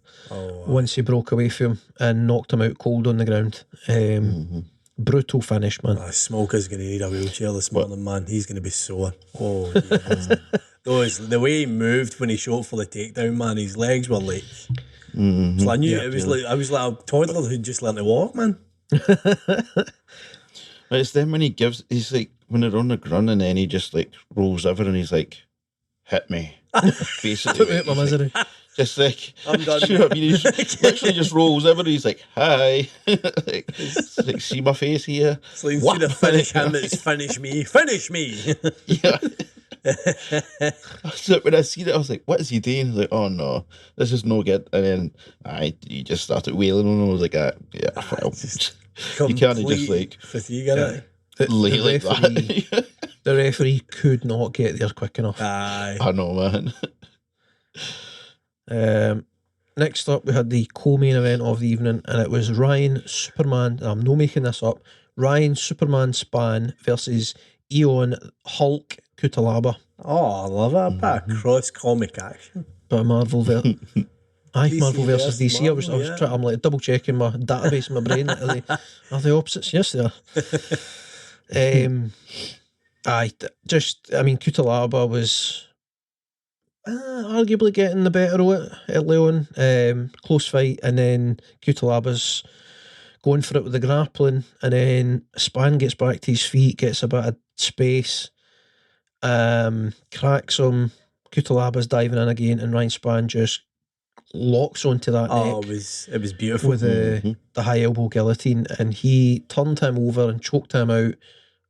once he broke away from him and knocked him out cold on the ground. Brutal finish, man. Smoker's going to need a wheelchair this morning, man. He's going to be sore. Oh, yes. The way he moved when he shot for the takedown, man, his legs were like... So I knew I was like a toddler who just learned to walk, man. It's then when he's like, when they're on the ground and then he just like rolls over and he's like, hit me. Basically. Put me out my misery. Just like, I'm done. You know what I mean? He literally just rolls over and he's like, hi. like, see my face here? So instead of finish him, it's finish me. Finish me. Yeah. So when I seen it, I was like, what is he doing? I was like, oh no, this is no good. And then he just started wailing on him. I was like, well, you can't just like fatigue in it. lay like that. The referee could not get there quick enough. Aye. I know, man. Next up, we had the co-main event of the evening, and it was Ryan Superman, I'm not making this up, Ryan Superman Span versus Eon Hulk Kutalaba. Oh, I love it. A bit of cross-comic action. Bit of Marvel Marvel versus DC. Marvel, I was trying, I'm like double checking my database in my brain. Are they opposites? Yes, they are. Kutalaba was arguably getting the better of it early on. Close fight, and then Kutalaba's going for it with the grappling, and then Span gets back to his feet, gets a bit of space, cracks him. Kutalaba's diving in again, and Ryan Span just locks onto that neck. It was beautiful with the high elbow guillotine, and he turned him over and choked him out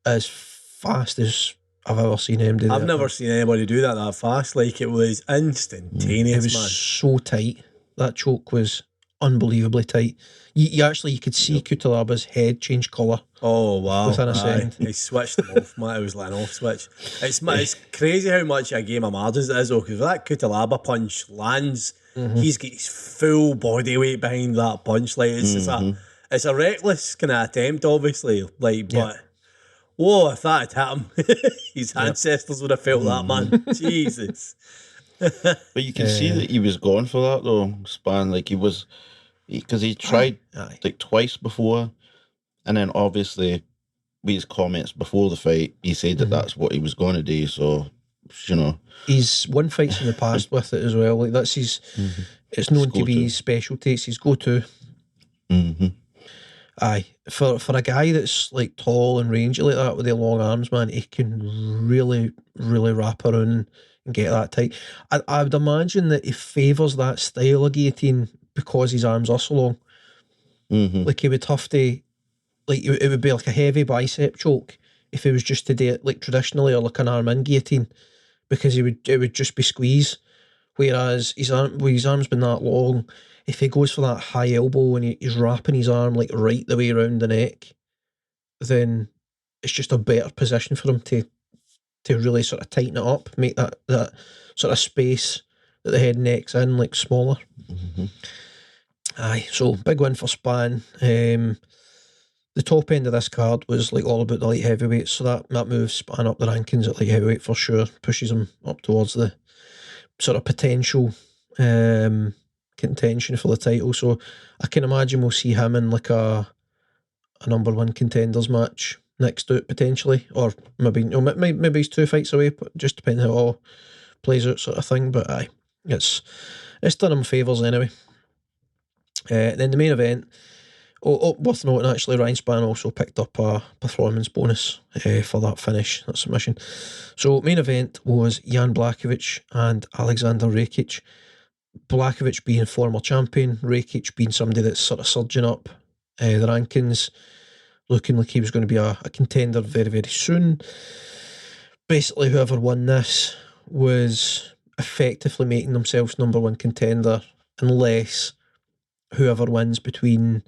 as fast as I've ever seen him do that. I've never seen anybody do that fast. Like, it was instantaneous. It was so tight. That choke was unbelievably tight. You could see Kutalaba's head change colour. Oh wow! Within a second, he switched them off. Man, it was like an off switch. It's crazy how much a game of margins it is, though, because that Kutalaba punch lands, he's got his full body weight behind that punch. Like, it's a reckless kind of attempt, obviously. Like, but whoa, if that had hit him, his ancestors would have felt that, man. Jesus. But you can see that he was going for that though, Span. Like, because he tried like twice before, and then obviously with his comments before the fight, he said that that's what he was going to do. So, you know, he's won fights in the past with it as well. Like, that's his It's known His to be go-to. his specialty. It's his go-to. Mm-hmm. Aye, for a guy that's like tall and rangy like that with the long arms, man, he can really, really wrap around and get that tight. I would imagine that he favours that style of guillotine because his arms are so long. Mm-hmm. Like he would have to, like it would be like a heavy bicep choke if he was just to do it like traditionally or like an arm in guillotine, because it would just be squeeze. Whereas his arm's been that long, if he goes for that high elbow and he's wrapping his arm like right the way around the neck, then it's just a better position for him to really sort of tighten it up, make that sort of space that the head and neck's in like smaller. Mm-hmm. Aye, so big win for Span. The top end of this card was like all about the light heavyweights, so that moves Span up the rankings at light heavyweight for sure, pushes him up towards the sort of potential contention for the title. So I can imagine we'll see him in like a number one contenders match next out potentially, or maybe maybe he's 2 fights away, but just depending how it all plays out, sort of thing. But aye, it's done him favours anyway. Then the main event. Worth noting actually, Ryan Spann also picked up a performance bonus for that finish, that submission. So main event was Jan Blachowicz and Alexander Rakic. Blachowicz being former champion, Rakic being somebody that's sort of surging up the rankings, looking like he was going to be a contender very, very soon. Basically, whoever won this was effectively making themselves number one contender, unless whoever wins between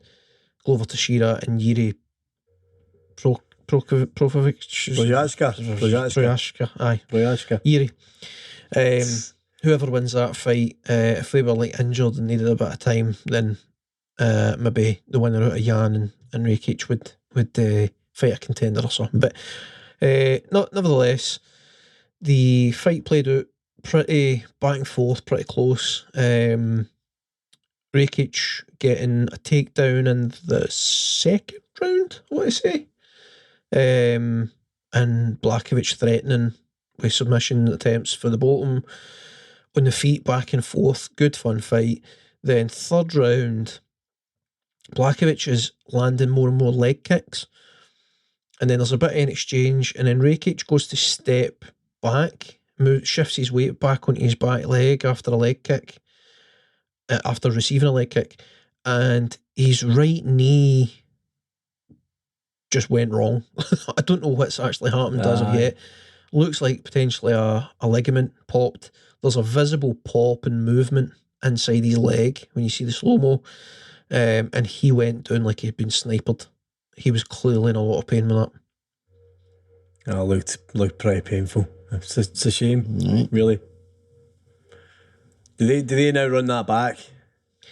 Glover Teixeira and Yuri Proyashka. Aye. Proyashka. Yuri. Whoever wins that fight, if they were like injured and needed a bit of time, then maybe the winner out of Jan and Rakic would fight a contender or something. But nevertheless, the fight played out pretty back and forth, pretty close. Rakic getting a takedown in the second round, I want to say. And Blachowicz threatening with submission attempts for the bottom. On the feet, back and forth. Good fun fight. Then third round, Blachowicz is landing more and more leg kicks. And then there's a bit in exchange. And then Rakic goes to step back, shifts his weight back onto his back leg after a leg kick. After receiving a leg kick, and his right knee just went wrong. I don't know what's actually happened as of yet. Looks like potentially a ligament popped. There's a visible pop and movement inside his leg when you see the slow-mo, and he went down like he'd been sniped. He was clearly in a lot of pain with that. Looked pretty painful. It's a shame, really. Do they now run that back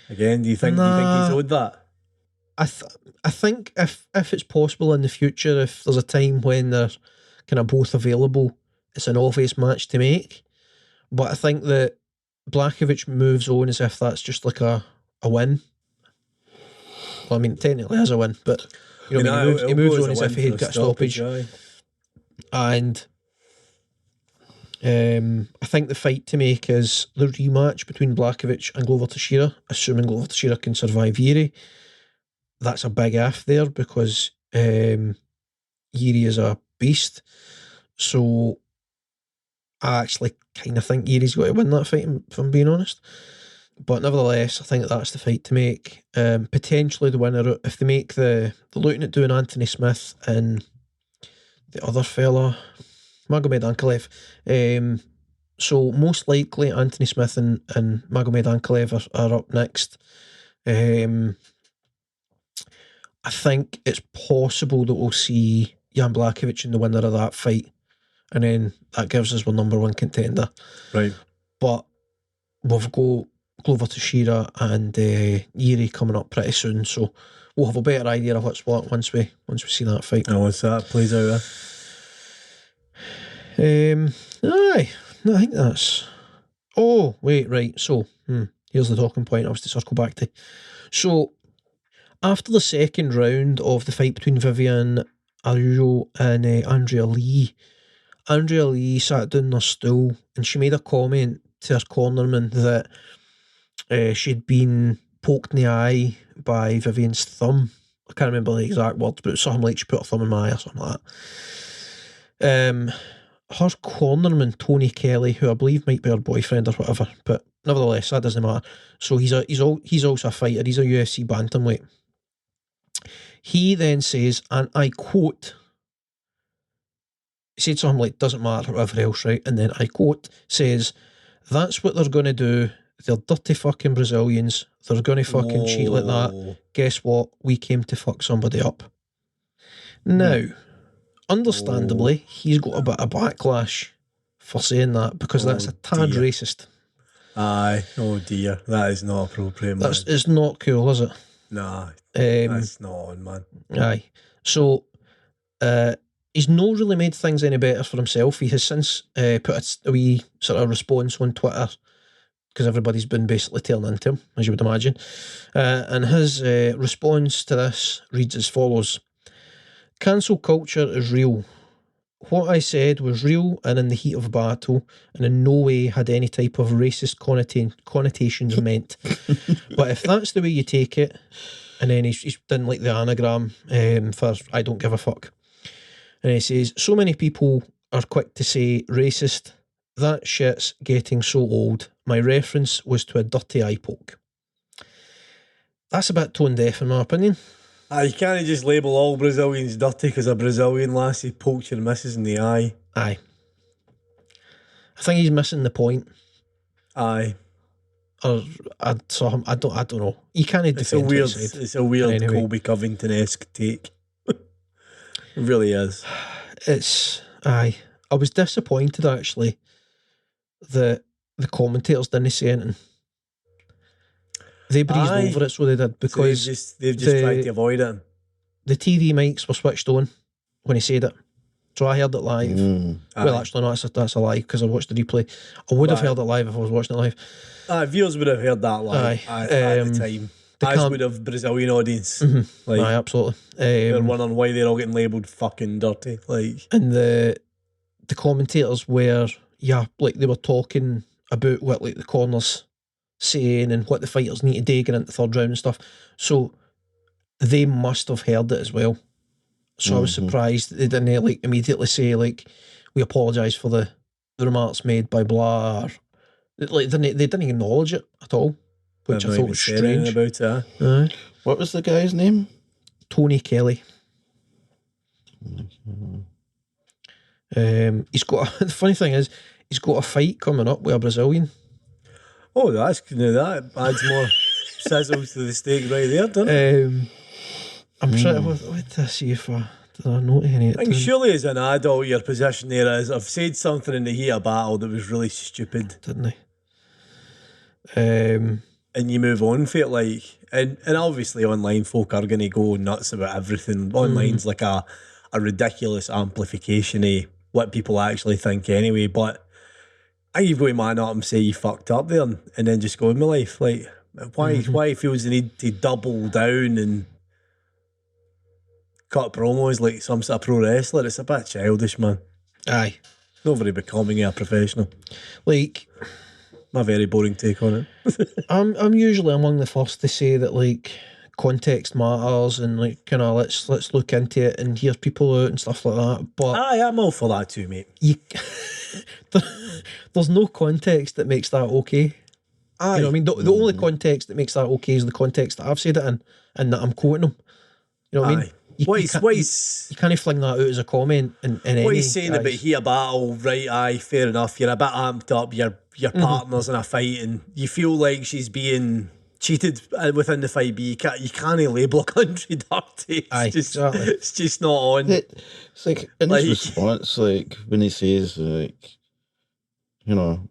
again? Do you think he's owed that? I think if it's possible in the future, if there's a time when they're kind of both available, it's an obvious match to make. But I think that Blachowicz moves on as if that's just like a win. Well, I mean, technically as a win, but you know, he moves on as if he had got a stoppage. And I think the fight to make is the rematch between Blachowicz and Glover Teixeira, assuming Glover Teixeira can survive Yuri. That's a big if there, because Yuri is a beast. So I actually kind of think Yuri's got to win that fight, if I'm being honest. But nevertheless, I think that's the fight to make. Potentially the winner, if they make they're looking at doing Anthony Smith and the other fella, Magomed Ankalaev. So most likely Anthony Smith and Magomed Ankalaev are up next. I think it's possible that we'll see Jan Blachowicz in the winner of that fight, and then that gives us our number one contender. Right. But we've got Glover Teixeira and Yuri coming up pretty soon, so we'll have a better idea of what's what once we see that fight. Oh, once that plays out, Aye, no, I think that's. Oh, wait, right. So, here's the talking point I was to circle back to. So, after the second round of the fight between Vivian Araujo and Andrea Lee sat down on her stool and she made a comment to her cornerman that she'd been poked in the eye by Vivian's thumb. I can't remember the exact words, but it was something like she put her thumb in my eye or something like that. Her cornerman, Tony Kelly, who I believe might be her boyfriend or whatever, but nevertheless, that doesn't matter. So he's also a fighter. He's a UFC bantamweight. He then says, and I quote, he said something like, doesn't matter, whatever else, right? And then I quote, says, that's what they're going to do. They're dirty fucking Brazilians. They're going to fucking cheat like that. Guess what? We came to fuck somebody up. Now, understandably, he's got a bit of backlash for saying that because that's a tad racist. Aye, oh dear, that is not appropriate, man. It's not cool, is it? Nah, that's not on, man. Aye. So, he's not really made things any better for himself. He has since put a wee sort of response on Twitter because everybody's been basically telling into him, as you would imagine. And his response to this reads as follows. Cancel culture is real. What I said was real and in the heat of battle, and in no way had any type of racist connotations meant. But if that's the way you take it, and then he's done like the anagram for I don't give a fuck. And he says, so many people are quick to say racist. That shit's getting so old. My reference was to a dirty eye poke. That's a bit tone deaf in my opinion. You can't just label all Brazilians dirty because a Brazilian lassie poked your missus in the eye. Aye. I think he's missing the point. Aye. Or I saw him. I don't know. You can't defend what he said. It's a weird anyway. Colby Covington-esque take. It really is. Aye. I was disappointed actually that the commentators didn't say anything. They breezed over it, so they did, because so they've just tried to avoid it. The TV mics were switched on when he said it, so I heard it live. Well, actually, no, that's a lie because I watched the replay. I would have heard it live if I was watching it live. Viewers would have heard that live at the time. As would have Brazilian audience. Aye, absolutely. They're wondering why they're all getting labelled fucking dirty. And the commentators were, like they were talking about what like the corners saying and what the fighters need to do get into the third round and stuff. So they must have heard it as well. So I was surprised that they didn't like immediately say like we apologise for the remarks made by blah. Like they didn't acknowledge it at all, which I thought was strange. About it. What was the guy's name? Tony Kelly. He's got the funny thing is he's got a fight coming up with a Brazilian. Oh, that adds more sizzle to the steak right there, doesn't it? I'm trying to see if did I note any of it. I think surely as an adult your position there is I've said something in the heat of battle that was really stupid. Didn't I? And you move on for it, and obviously online folk are going to go nuts about everything. Online's like a ridiculous amplification of what people actually think anyway, but I think you've got to man up and say you fucked up there and then just go in my life. Like, why he feels the need to double down and cut promos like some sort of pro wrestler, it's a bit childish, man. Aye. Not very becoming a professional. Like, my very boring take on it. I'm usually among the first to say that like context matters and like kind of let's look into it and hear people out and stuff like that. But I'm all for that too, mate. There's no context that makes that okay. Aye. You know what I mean? The only context that makes that okay is the context that I've said it in and that I'm quoting them. You know what I mean? You can't fling that out as a comment in any. What he's saying about here battle, right? Aye, fair enough. You're a bit amped up. Your partner's in a fight, and you feel like she's being cheated within the fight. But you can't label a country dirty. It's just not on. It's like in his response, like when he says, like, you know,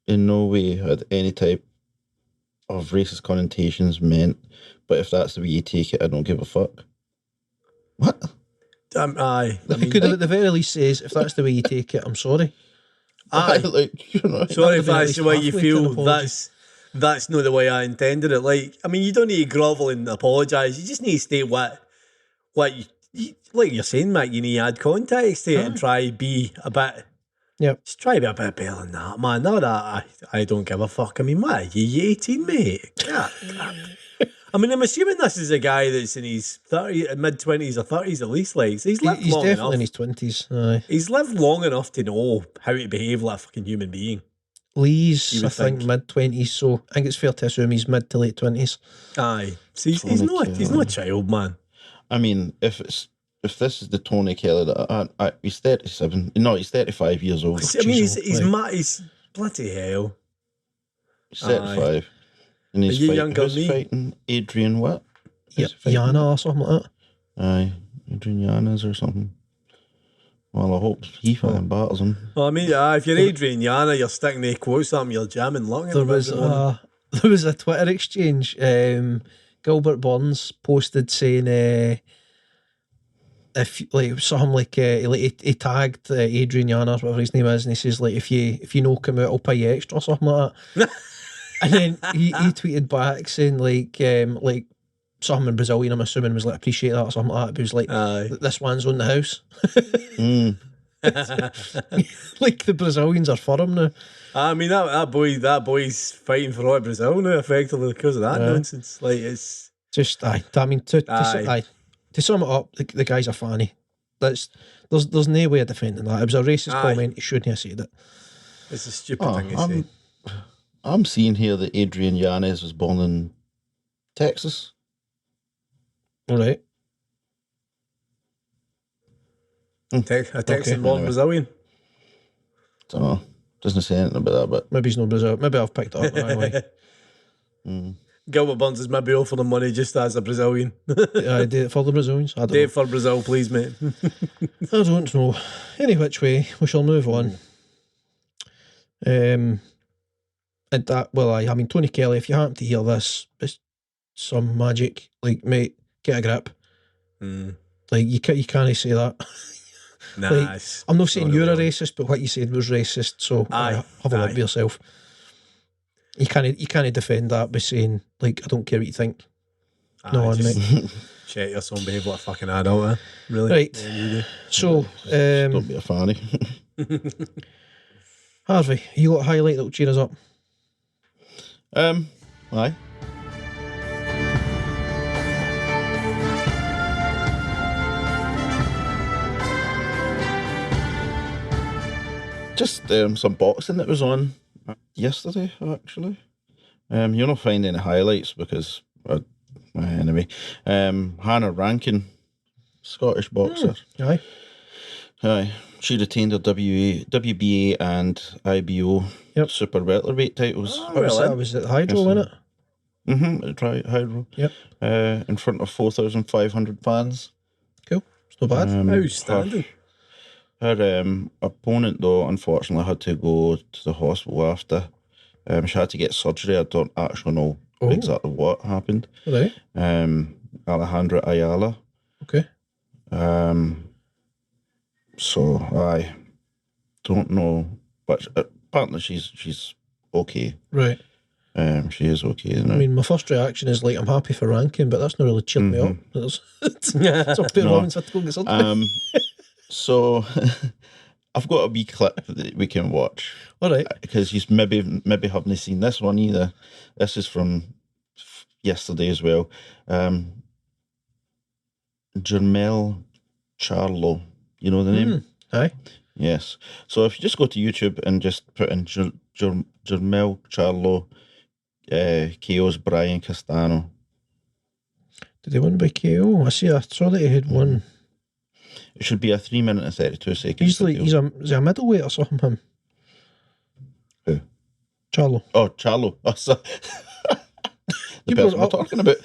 in no way had any type of racist connotations meant, but if that's the way you take it, I don't give a fuck. What? Aye. He could have at the very least says, if that's the way you take it, I'm sorry. Aye. Like, you know, sorry if that's the way you feel. That's not the way I intended it. Like, I mean, you don't need to grovel and apologise. You just need to state what you like you're saying, Mick, you need to add context to it and try be a bit Yep. Just try to be a bit better than that, man. No, that I don't give a fuck. I mean, what are you 18, mate? God. I mean, I'm assuming this is a guy that's in his mid-20s or 30s at least. Like, so he's lived He's long definitely in enough. his 20s. Aye. He's lived long enough to know how to behave like a fucking human being. Lee's, You I would think, think. mid-20s, so I think it's fair to assume he's mid to late 20s. Aye. So he's Tony not Kelly. a child, man. I mean, if this is the Tony Kelly that he's 37, no, he's 35 years old. I mean, he's Jesus, he's bloody hell. He's 35. And Are he's you fighting, younger who's than me? fighting Adrian what? Yep, Who's fighting? Yana or something like that. Aye, Adrian Yanas or something. Well, I hope he fucking battles him. Well, I mean, if you're Adrian Yana, you're sticking the quotes something, you're jamming long. There was a Twitter exchange. Gilbert Burns posted saying if like something like he tagged Adrian Yana, whatever his name is, and he says like if you know come out, I'll pay you extra or something like that. And then he tweeted back saying like something in Brazilian, I'm assuming, was like appreciate that or something like that. But he was like, this one's on the house. Like the Brazilians are for him now. I mean that boy's fighting for all of Brazil now, effectively because of that nonsense. Like it's just I mean to sum it up, the guy's a fanny. There's no way of defending that. It was a racist comment. He shouldn't have said it. It's a stupid thing to say. I'm seeing here that Adrian Yanez was born in Texas. All right. A Texan born anyway. Brazilian. Don't know. Doesn't say anything about that, but Maybe he's no Brazil. Maybe I've picked it up anyway. Gilbert Burns is maybe offering him money just as a Brazilian. I did it for the Brazilians. I don't Dave know. for Brazil, please, mate. I don't know. Any which way, we shall move on. And that, well, I mean, Tony Kelly, if you happen to hear this, it's some magic. Like, mate, get a grip. Like, you can't say that. Nah, like, I'm not saying you're a really. racist, but what you said was racist, so have a look at yourself. You can't defend that by saying, like, I don't care what you think. No, mate. Check your son behave like a fucking adult, eh? Really? Right. Yeah, you do. So, don't be a fanny. Harvey, you got a highlight that will cheer us up? Aye. Just some boxing that was on yesterday, actually. You're not finding any highlights because, anyway, Hannah Rankin, Scottish boxer. Aye. Aye. She retained her WBA and IBO super welterweight titles. Was it Hydro, wasn't it? Right, Hydro. Yep. In front of 4,500 fans. Cool. It's not bad. Outstanding. Her opponent, though, unfortunately had to go to the hospital after. She had to get surgery. I don't actually know exactly what happened. Right. Alejandra Ayala. Okay. So I don't know, but apparently she's okay. Right. She is okay. I mean, my first reaction is like, I'm happy for Rankin, but that's not really cheered me up. It's a bit wrong, so I have to go and get surgery. So I've got a wee clip that we can watch. All right. Because you maybe haven't seen this one either. This is from yesterday as well. Jermel Charlo. You know the name? Aye. Yes. So if you just go to YouTube and just put in Jermel Charlo KO's Brian Castano. Did he win by KO? I saw that he had won. It should be a 3 minute and 32 seconds. Is he a middleweight or something, him? Who? Charlo. Oh, Charlo. Oh, so the You person we're brought talking about.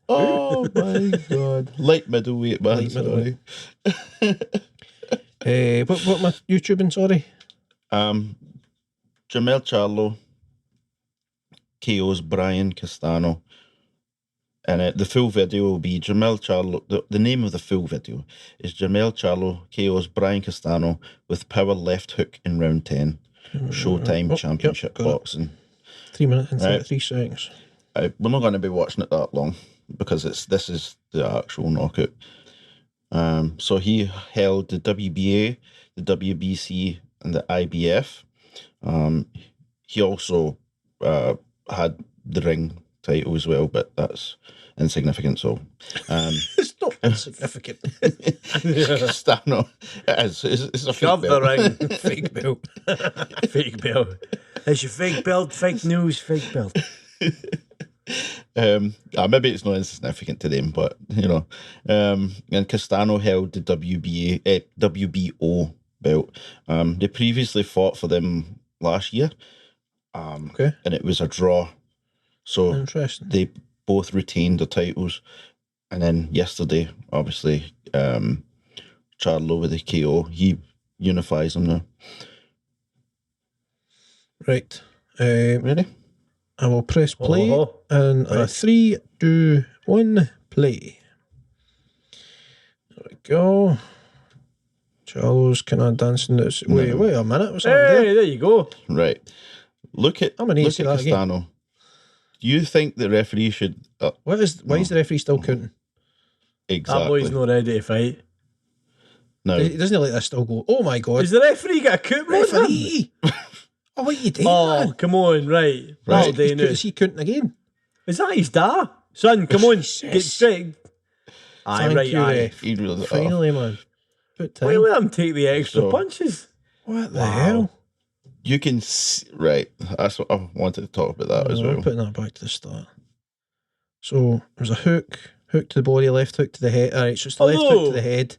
Oh my god. Light middleweight, man. Light Sorry. What am I YouTubing, sorry? Jermel Charlo KO's Brian Castano. And the full video will be Jermel Charlo. The name of the full video is Jermel Charlo KO's Brian Castano with power left hook in round 10. Showtime Championship boxing. 3 minutes and 33 seconds. We're not going to be watching it that long because this is the actual knockout. So he held the WBA, the WBC, and the IBF. He also had the ring title as well, but that's insignificant. So It's not insignificant. Castano, it's a Shove fake the belt. ring. Fake belt. Fake belt. It's your fake belt, fake news, fake belt. Maybe it's not insignificant to them, but and Castano held the WBO belt. They previously fought for them last year, Okay. and it was a draw. So Interesting. they both retained the titles, and then yesterday, obviously, Charlo with the KO, he unifies them now. Right. Ready? I will press play Oh, and a 3, 2, 1, play. There we go. Charles kind of dancing. Wait a minute. What's happening Hey, there you go. Right. Look at I'm gonna need to see that again. Castano. Do you think the referee should Why is the referee still counting? exactly? That boy's not ready to fight. No. He doesn't let this still go. Oh my god. Is the referee got a coupon? Referee! Oh, what you doing, Oh, man? come on, right. Right. That'll do now. Is he counting again? Is that his da? Son, come on. Jesus. Get straight. Aye, Thank right, you, aye. ref. He really- Finally, man. Put Why time. let him take the extra So- punches? What the Wow. hell? You can see, right. That's what I wanted to talk about that as I'm well. putting that back to the start. So there's a hook to the body, left hook to the head. All right, so it's the left hook to the head.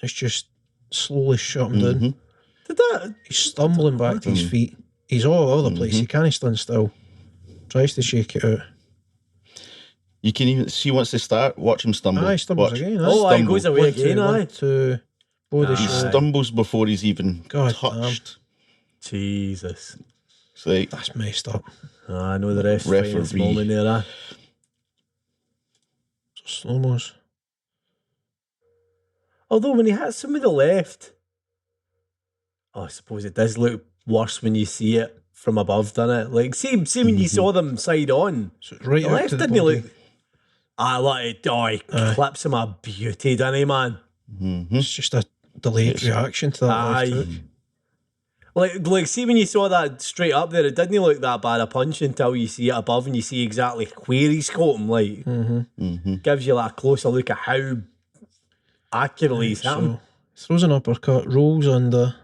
It's just slowly shut him down. Mhm. Did that? He's stumbling back to his feet. He's all over the place. He can't stand still. Tries to shake it out. You can even see once they start. Watch him stumble. Aye, stumbles Watch. again. Oh, Stumble. he goes away again, aye. 1, 2, body Aye. He shot. stumbles before he's even God touched. Jesus. It's like That's messed up. I know the ref's fighting this Referee. moment there, So slow-mos. Although when he hits him with the left, I suppose it does look worse when you see it from above, doesn't it? Like, see when you saw them side on. So it's right The out left to the didn't body. look. I like it. Oh, he clips him a beauty, doesn't he, man? It's just a delayed reaction to that left hook. Like, see when you saw that straight up there, it didn't look that bad a punch until you see it above and you see exactly where he's caught him. Like, gives you like a closer look at how accurately he's hit him. So throws an uppercut, rolls under,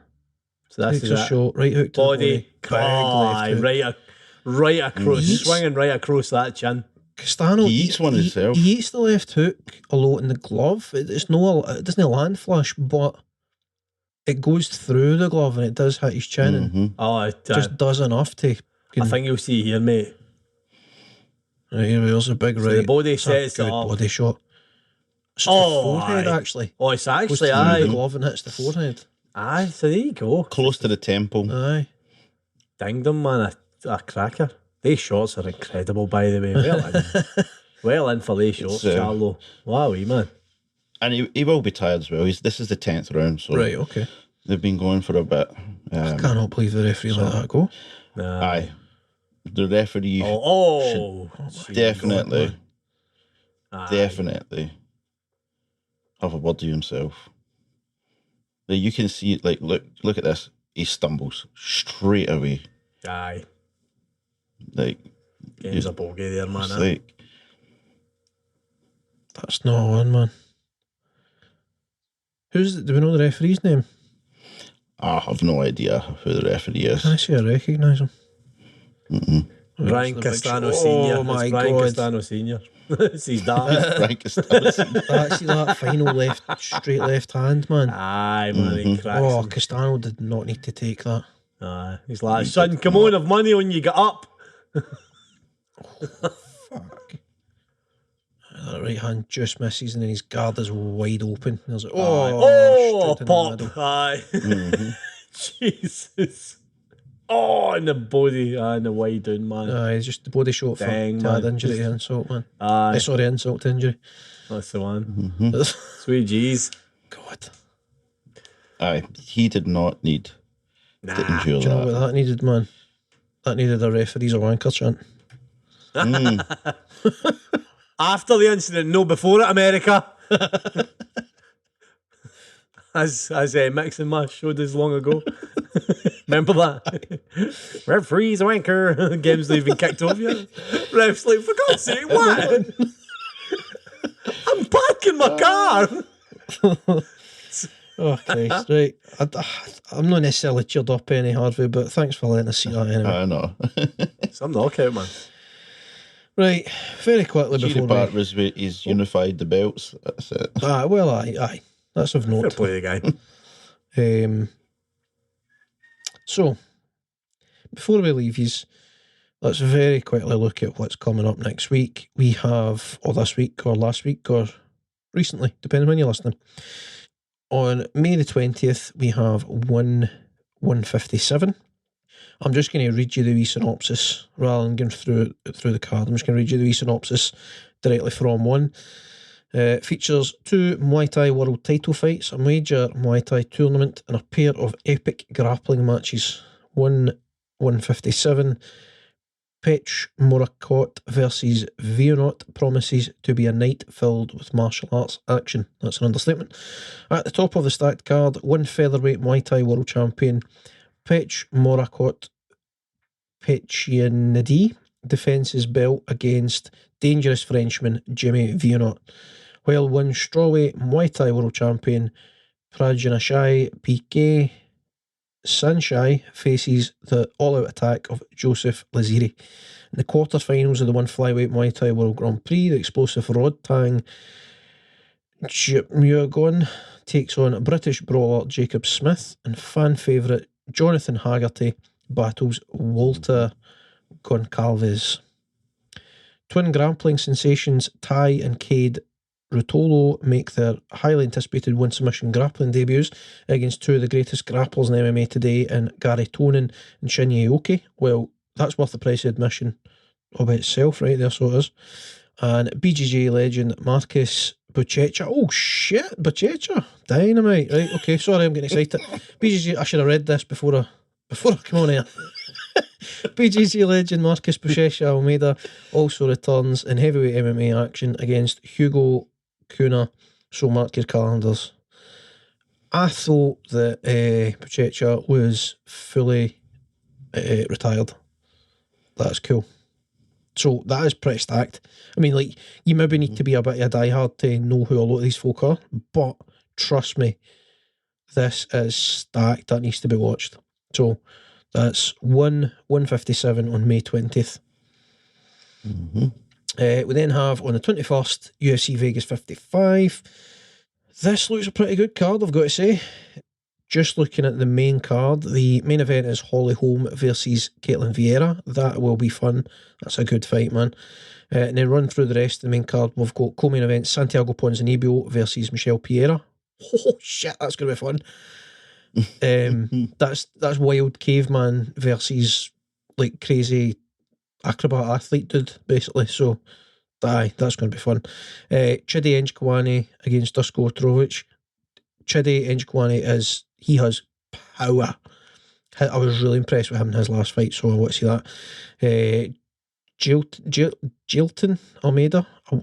So that's takes a it. shot, right hook to Body, the body. Big left hook. right across, Eats. swinging right across that chin. Castano He eats one himself. He eats the left hook a lot in the glove. It doesn't land flush, but it goes through the glove and it does hit his chin and Oh, it, just does enough to. I think you'll see here, mate. Right, here there's a big So right. the body It's a sets it good up. body shot. It's Oh, the forehead aye. actually. Oh, it's Goes actually, through the aye. glove and hits the forehead. Aye, so there you go. close to the temple. Aye. Dinged him, man, a cracker. These shots are incredible, by the way. Well in. Well in for these shots, Charlo. Wow, man. And he will be tired as well. This is the 10th round, so Right, okay. they've been going for a bit. I cannot believe the referee let that go. Aye. The referee Oh, definitely, aye. definitely have a word to himself. Like, you can see it, like, look at this. He stumbles straight away. Aye. Like, Game's a bogey there, man. it's eh? like, That's not one, man. Do we know the referee's name? I have no idea who the referee is. Can I say I recognise him? Brian It's the big Castano shot. Senior. Oh my It's Brian God. Castano Senior. It's his dad. Frank Castano. See that final straight left hand, man. Aye, man, he cracks Oh, him. Castano did not need to take that. Aye. He's like, son, come on, have money on you, get up. Fuck. That right hand just misses and then his guard is wide open. And I was like, Oh, straight in the pop. middle. Aye. Jesus. Oh, and the body, and the wide down, man. Aye, it's just the body shot for Dang, to add man. injury to insult, man. Aye, Sorry, insult to injury. that's the one. Sweet G's. God. Aye, he did not need to endure Do you know that. what that needed, man? That needed a referee's a wanker chant. After the incident, no before it, America. As Mix and Mash showed us long ago. Remember that? Referee's a wanker. Game's not even kicked off yet. Ref's like, for God's sake, what? I'm parking my car. Oh, Christ, right. I'm not necessarily cheered up any, Harvey, but thanks for letting us see that anyway. I know. Some knockout, man. Right, very quickly Cheery before part was he's unified the belts. That's it. Aye. That's of Fair note. play the guy. So, before we leave yous, let's very quickly look at what's coming up next week. We have, or this week, or last week, or recently, depending when you're listening. On May the 20th, we have 157. I'm just going to read you the wee synopsis rather than going through the card. I'm just going to read you the wee synopsis directly from one. Features 2 Muay Thai world title fights, a major Muay Thai tournament, and a pair of epic grappling matches. 157. Pech Morakot versus Vionot promises to be a night filled with martial arts action. That's an understatement. At the top of the stacked card, 1 featherweight Muay Thai world champion Pech Morakot Pechianidi defends his belt against dangerous Frenchman Jimmy Vionot, while 1 strawweight Muay Thai world champion Prajanashai Piquet Sanshai faces the all-out attack of Joseph Laziri. In the quarterfinals of the 1 flyweight Muay Thai World Grand Prix, the explosive Rodtang Muagon takes on British brawler Jacob Smith, and fan favourite Jonathan Haggerty battles Walter Goncalves. Twin grappling sensations Ty and Cade Rutolo make their highly anticipated one submission grappling debuts against 2 of the greatest grapplers in MMA today in Gary Tonin and Shinya Aoki. Well, that's worth the price of admission all by itself, right there, so it is. And BJJ legend Marcus Buchecha. Oh shit, Buchecha. Dynamite. Right, okay, sorry, I'm getting excited. BJJ, I should have read this before I come on here. BJJ legend Marcus Buchecha Almeida also returns in heavyweight MMA action against Hugo Kuna, so mark your calendars. I thought that Buchecha was fully retired. That's cool. So that is pretty stacked. I mean, like, you maybe need to be a bit of a diehard to know who a lot of these folk are, but trust me, this is stacked. That needs to be watched. So that's 157 on May 20th. Mm-hmm. We then have on the 21st UFC Vegas 55. This looks a pretty good card, I've got to say. Just looking at the main card, the main event is Holly Holm versus Caitlin Vieira. That will be fun. That's a good fight, man. And then run through the rest of the main card. We've got co-main event Santiago Ponzinibbio versus Michelle Piera. Oh shit, that's going to be fun. That's wild caveman versus like crazy acrobat athlete dude, basically. So aye, that's going to be fun. Chidi Njokuani against Dusko Trovic. Chidi Njokuani has power. I was really impressed with him in his last fight, so I want to see that. Jilton Almeida. I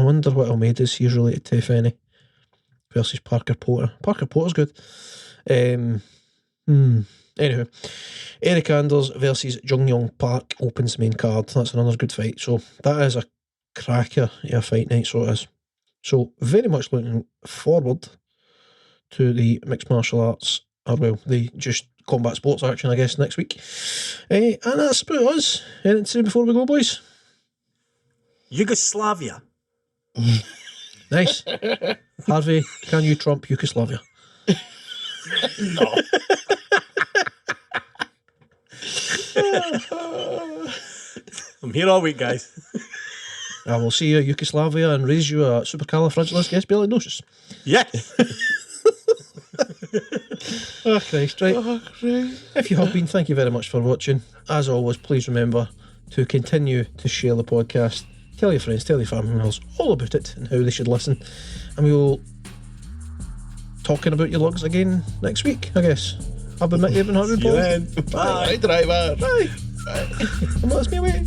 wonder what Almeida's he's related to, if any. Versus Parker Porter. Parker Porter's good. Anyway, Eric Anders versus Jung Young Park opens the main card. That's another good fight. So that is a cracker fight night, so it is. So very much looking forward to the mixed martial arts, or well, the just combat sports action, I guess, next week. And that's about us. Anything to say before we go, boys? Yugoslavia. Nice. Harvey, can you trump Yugoslavia? No. I'm here all week, guys. I will see you at Yugoslavia and raise you a supercalifragilisticexpialidocious. Yes. Oh, Christ, right. If you have been, thank you very much for watching. As always, please remember to continue to share the podcast. Tell your friends, tell your family members all about it and how they should listen. And we will talking about your lugs again next week, I guess. I've been Mick, you've been Harvey, Paul. Bye, driver. Bye. And what's me away?